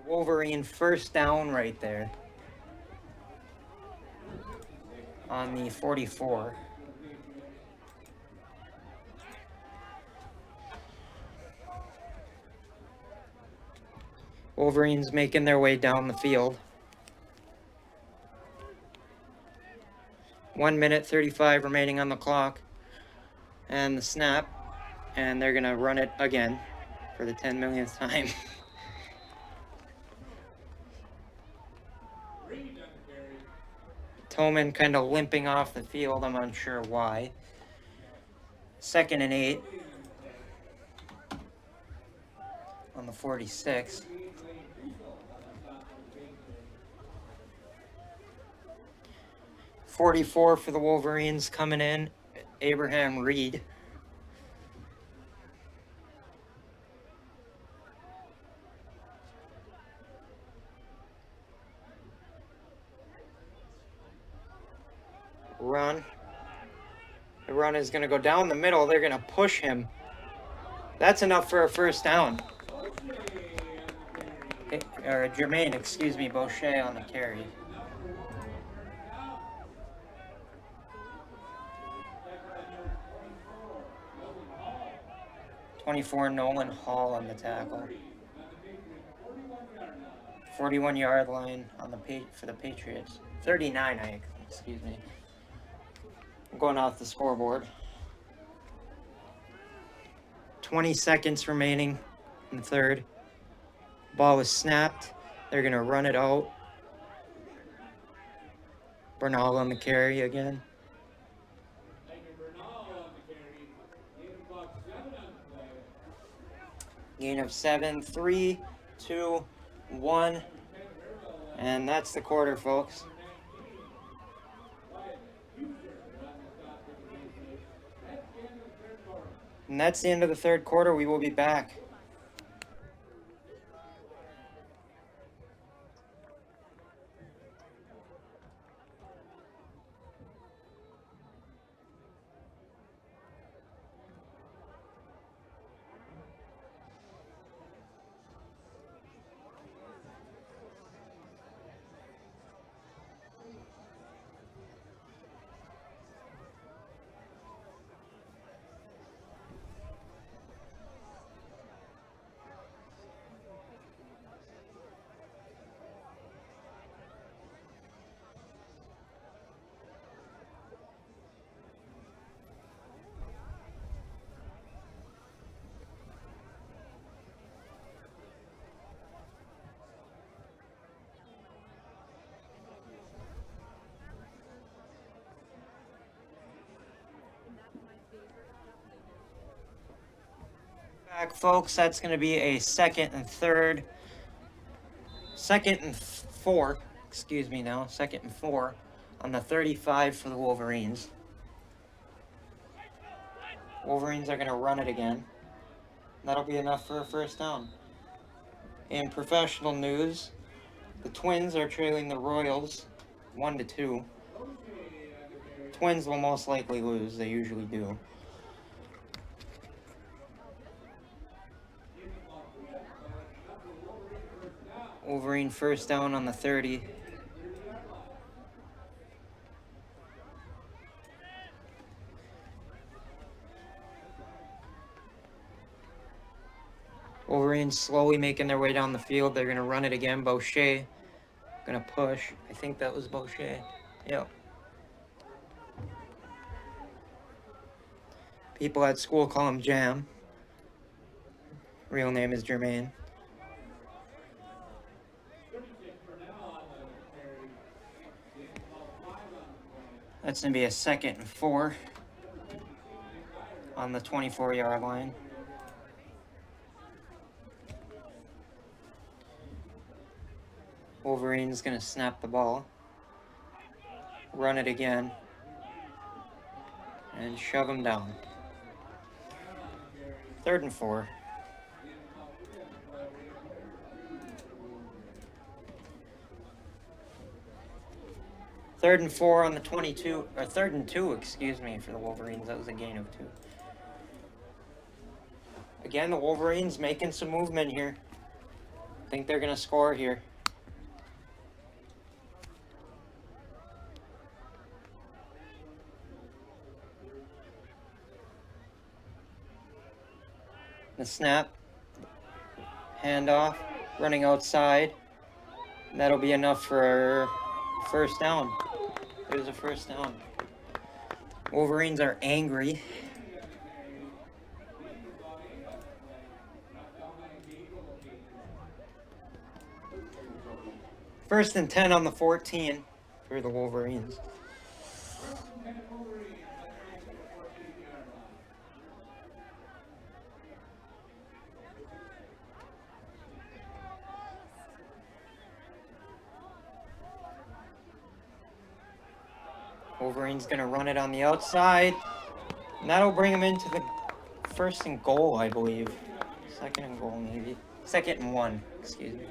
Wolverine first down right there. On the 44. Wolverines making their way down the field. 1 minute 35 remaining on the clock. And the snap. And they're going to run it again for the 10 millionth time. Tillman kind of limping off the field. I'm unsure why. 2nd and 8. On the 46. .44 for the Wolverines coming in. Abraham Reed. run is going to go down the middle. They're going to push him. That's enough for a first down. Or Jermaine, excuse me, Boucher on the carry. .24 Nolan Hall on the tackle. 41-yard line on the for the Patriots. 39, excuse me. I'm going off the scoreboard. 20 seconds remaining in the third. Ball was snapped. They're going to run it out. Bernal on the carry again. Gain of 7, 3, 2, 1. And that's the quarter, folks. And that's the end of the third quarter. We will be back. Back, folks. That's going to be a second and 4, excuse me now, 2nd and 4 on the 35 for the Wolverines. Wolverines are going to run it again. That'll be enough for a first down. In professional news, the Twins are trailing the Royals 1-2. Twins will most likely lose. They usually do. Wolverine first down on the 30. Wolverines slowly making their way down the field. They're going to run it again. Boucher going to push. I think that was Boucher. Yep. People at school call him Jam. Real name is Jermaine. That's going to be a 2nd and 4 on the 24-yard line. Wolverine's going to snap the ball, run it again, and shove him down. 3rd and 4. Third and 4 on the 22, or 3rd and 2, excuse me, for the Wolverines. That was a gain of 2. Again, the Wolverines making some movement here. I think they're going to score here. The snap, handoff, running outside. That'll be enough for first down. There's a first down. Wolverines are angry. First and 10 on the 14 for the Wolverines. Wolverine's going to run it on the outside. And that'll bring him into the 1st and goal, I believe. 2nd and goal, maybe. 2nd and 1, excuse me.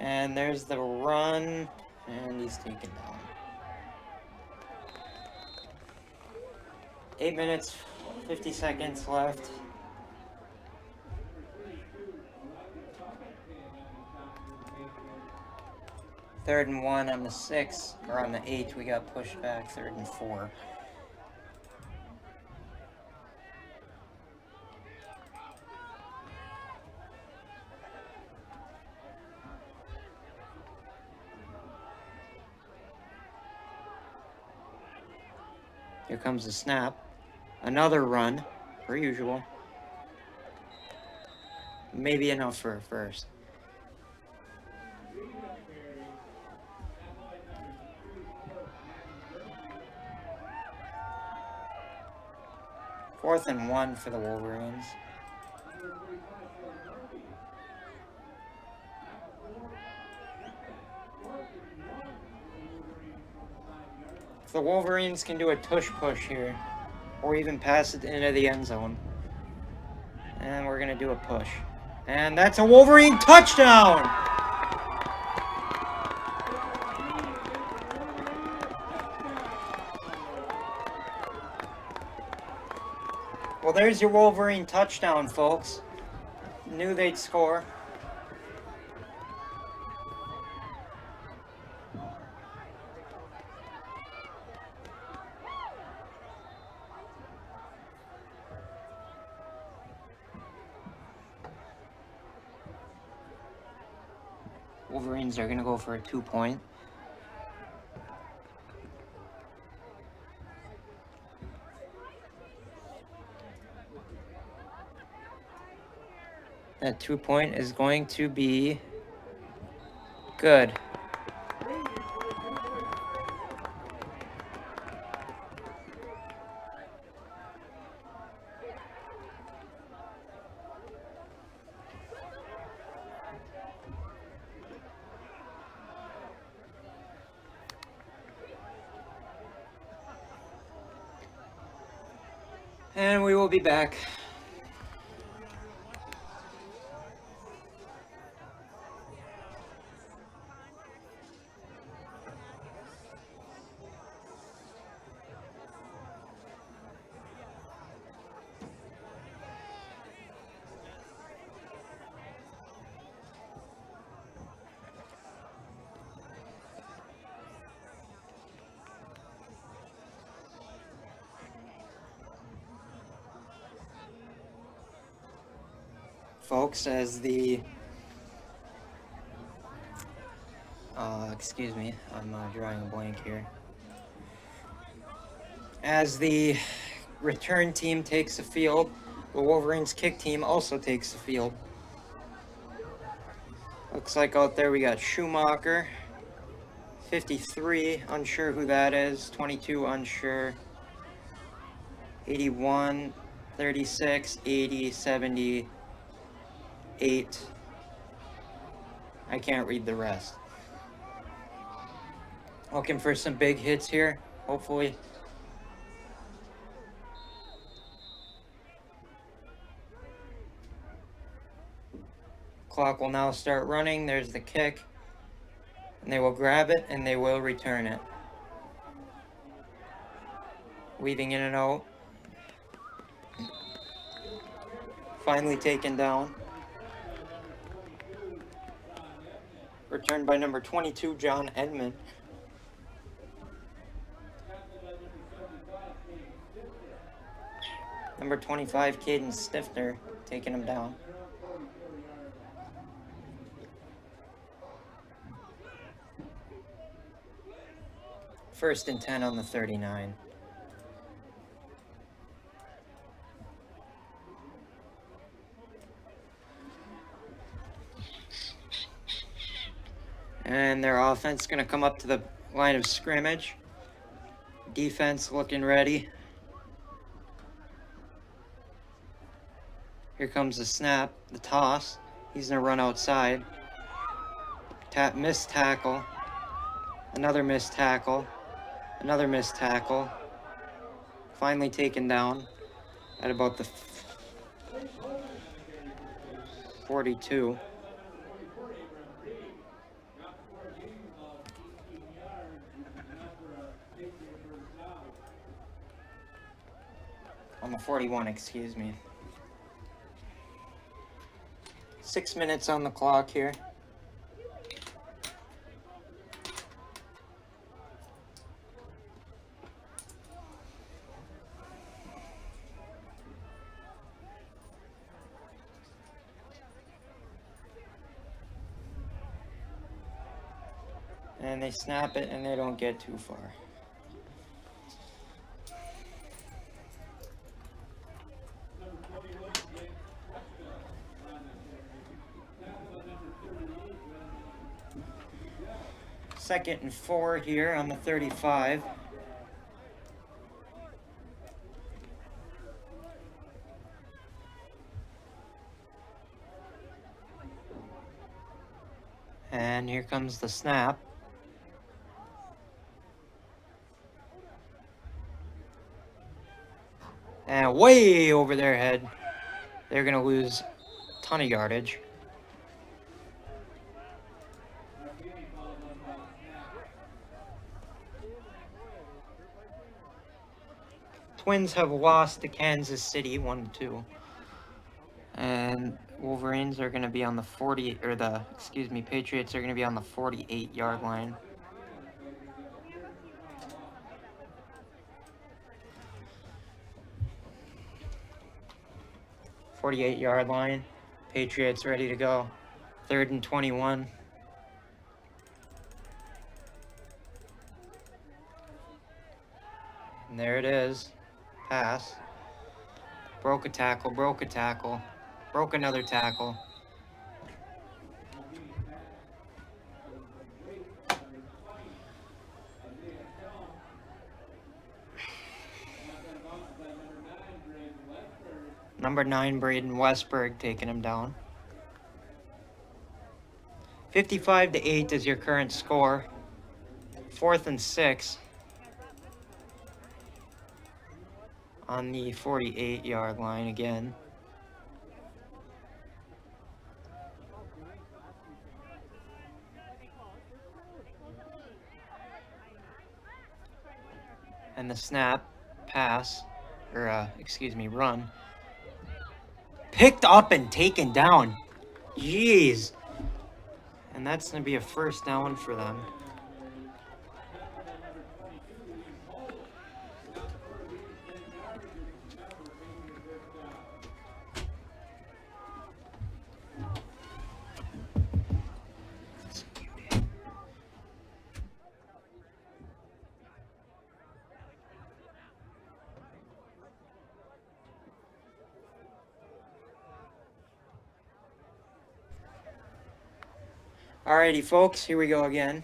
And there's the run, and he's taken down. 8 minutes, 50 seconds left. Third and 1 on the 6, or on the 8, we got pushed back. 3rd and 4. Here comes the snap. Another run, per usual. Maybe enough for a first. Fourth and 1 for the Wolverines. If the Wolverines can do a tush push here, or even pass it into the end zone. And we're gonna do a push. And that's a Wolverine touchdown! Well, there's your Wolverine touchdown, folks. Knew they'd score. Wolverines are going to go for a 2-point. That 2-point is going to be good. And we will be back. Folks, as the excuse me, I'm drawing a blank here. As the return team takes the field, the Wolverines kick team also takes the field. Looks like out there we got Schumacher, 53, unsure who that is, 22, unsure, 81, 36, 80, 70, 8. I can't read the rest. Looking for some big hits here, hopefully. Clock will now start running. There's the kick. And they will grab it and they will return it. Weaving in and out. Finally taken down. Returned by number 22, John Edmond. Number 25, Caden Stifter, taking him down. First and 10 on the 39. And their offense is going to come up to the line of scrimmage. Defense looking ready. Here comes the snap, the toss. He's going to run outside. Missed tackle. Another missed tackle. Another missed tackle. Finally taken down at about the 42. On the 41, excuse me. 6 minutes on the clock here. And they snap it and they don't get too far. Second and 4 here on the 35. And here comes the snap. And way over their head. They're going to lose a ton of yardage. Twins have lost to Kansas City 1-2. And Wolverines are going to be on the 40, or the, excuse me, Patriots are going to be on the 48-yard line. .48-yard line. Patriots ready to go. 3rd and 21. And there it is. Pass. Broke a tackle, broke a tackle. Broke another tackle. Number 9, Braden Westberg taking him down. 55-8 is your current score. 4th and 6. On the 48-yard line again. And the snap, pass, or excuse me, run. Picked up and taken down. Jeez. And that's going to be a first down for them. Alrighty, folks, here we go again.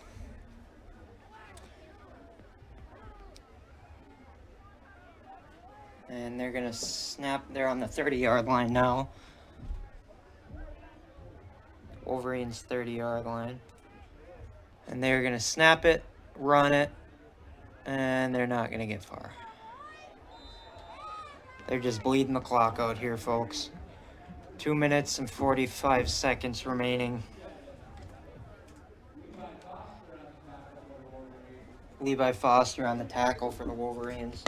And they're going to snap. They're on the 30-yard line now. Wolverines 30-yard line. And they're going to snap it, run it, and they're not going to get far. They're just bleeding the clock out here, folks. 2 minutes and 45 seconds remaining. Levi Foster on the tackle for the Wolverines.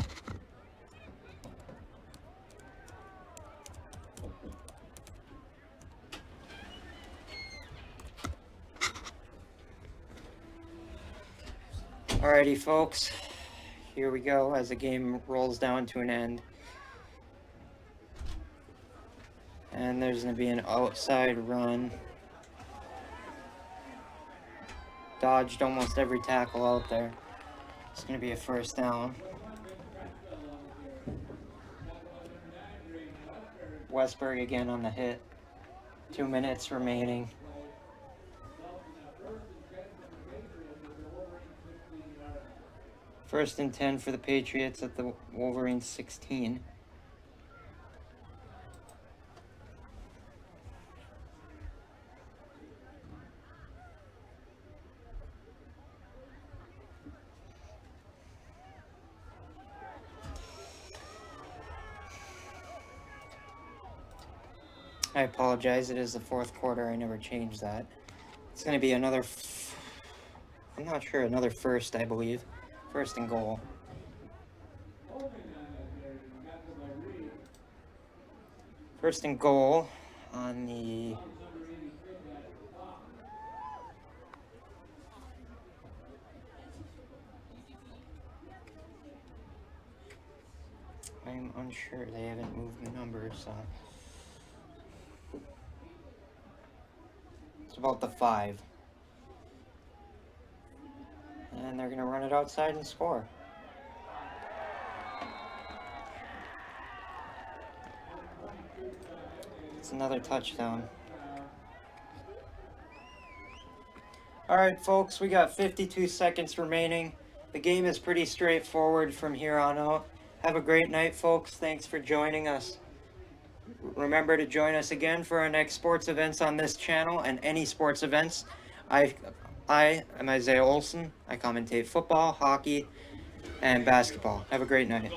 Alrighty, folks. Here we go as the game rolls down to an end. And there's going to be an outside run. Dodged almost every tackle out there. It's going to be a first down. Westberg again on the hit. 2 minutes remaining. First and 10 for the Patriots at the Wolverines 16. I apologize, it is the fourth quarter, I never changed that. It's going to be another, I'm not sure, another first, I believe. First and goal. First and goal on the I'm unsure. They haven't moved the numbers, so it's about the 5. And they're going to run it outside and score. It's another touchdown. Alright, folks, we got 52 seconds remaining. The game is pretty straightforward from here on out. Have a great night, folks. Thanks for joining us. Remember to join us again for our next sports events on this channel and any sports events. I am Isaiah Olson. I commentate football, hockey, and basketball. Have a great night.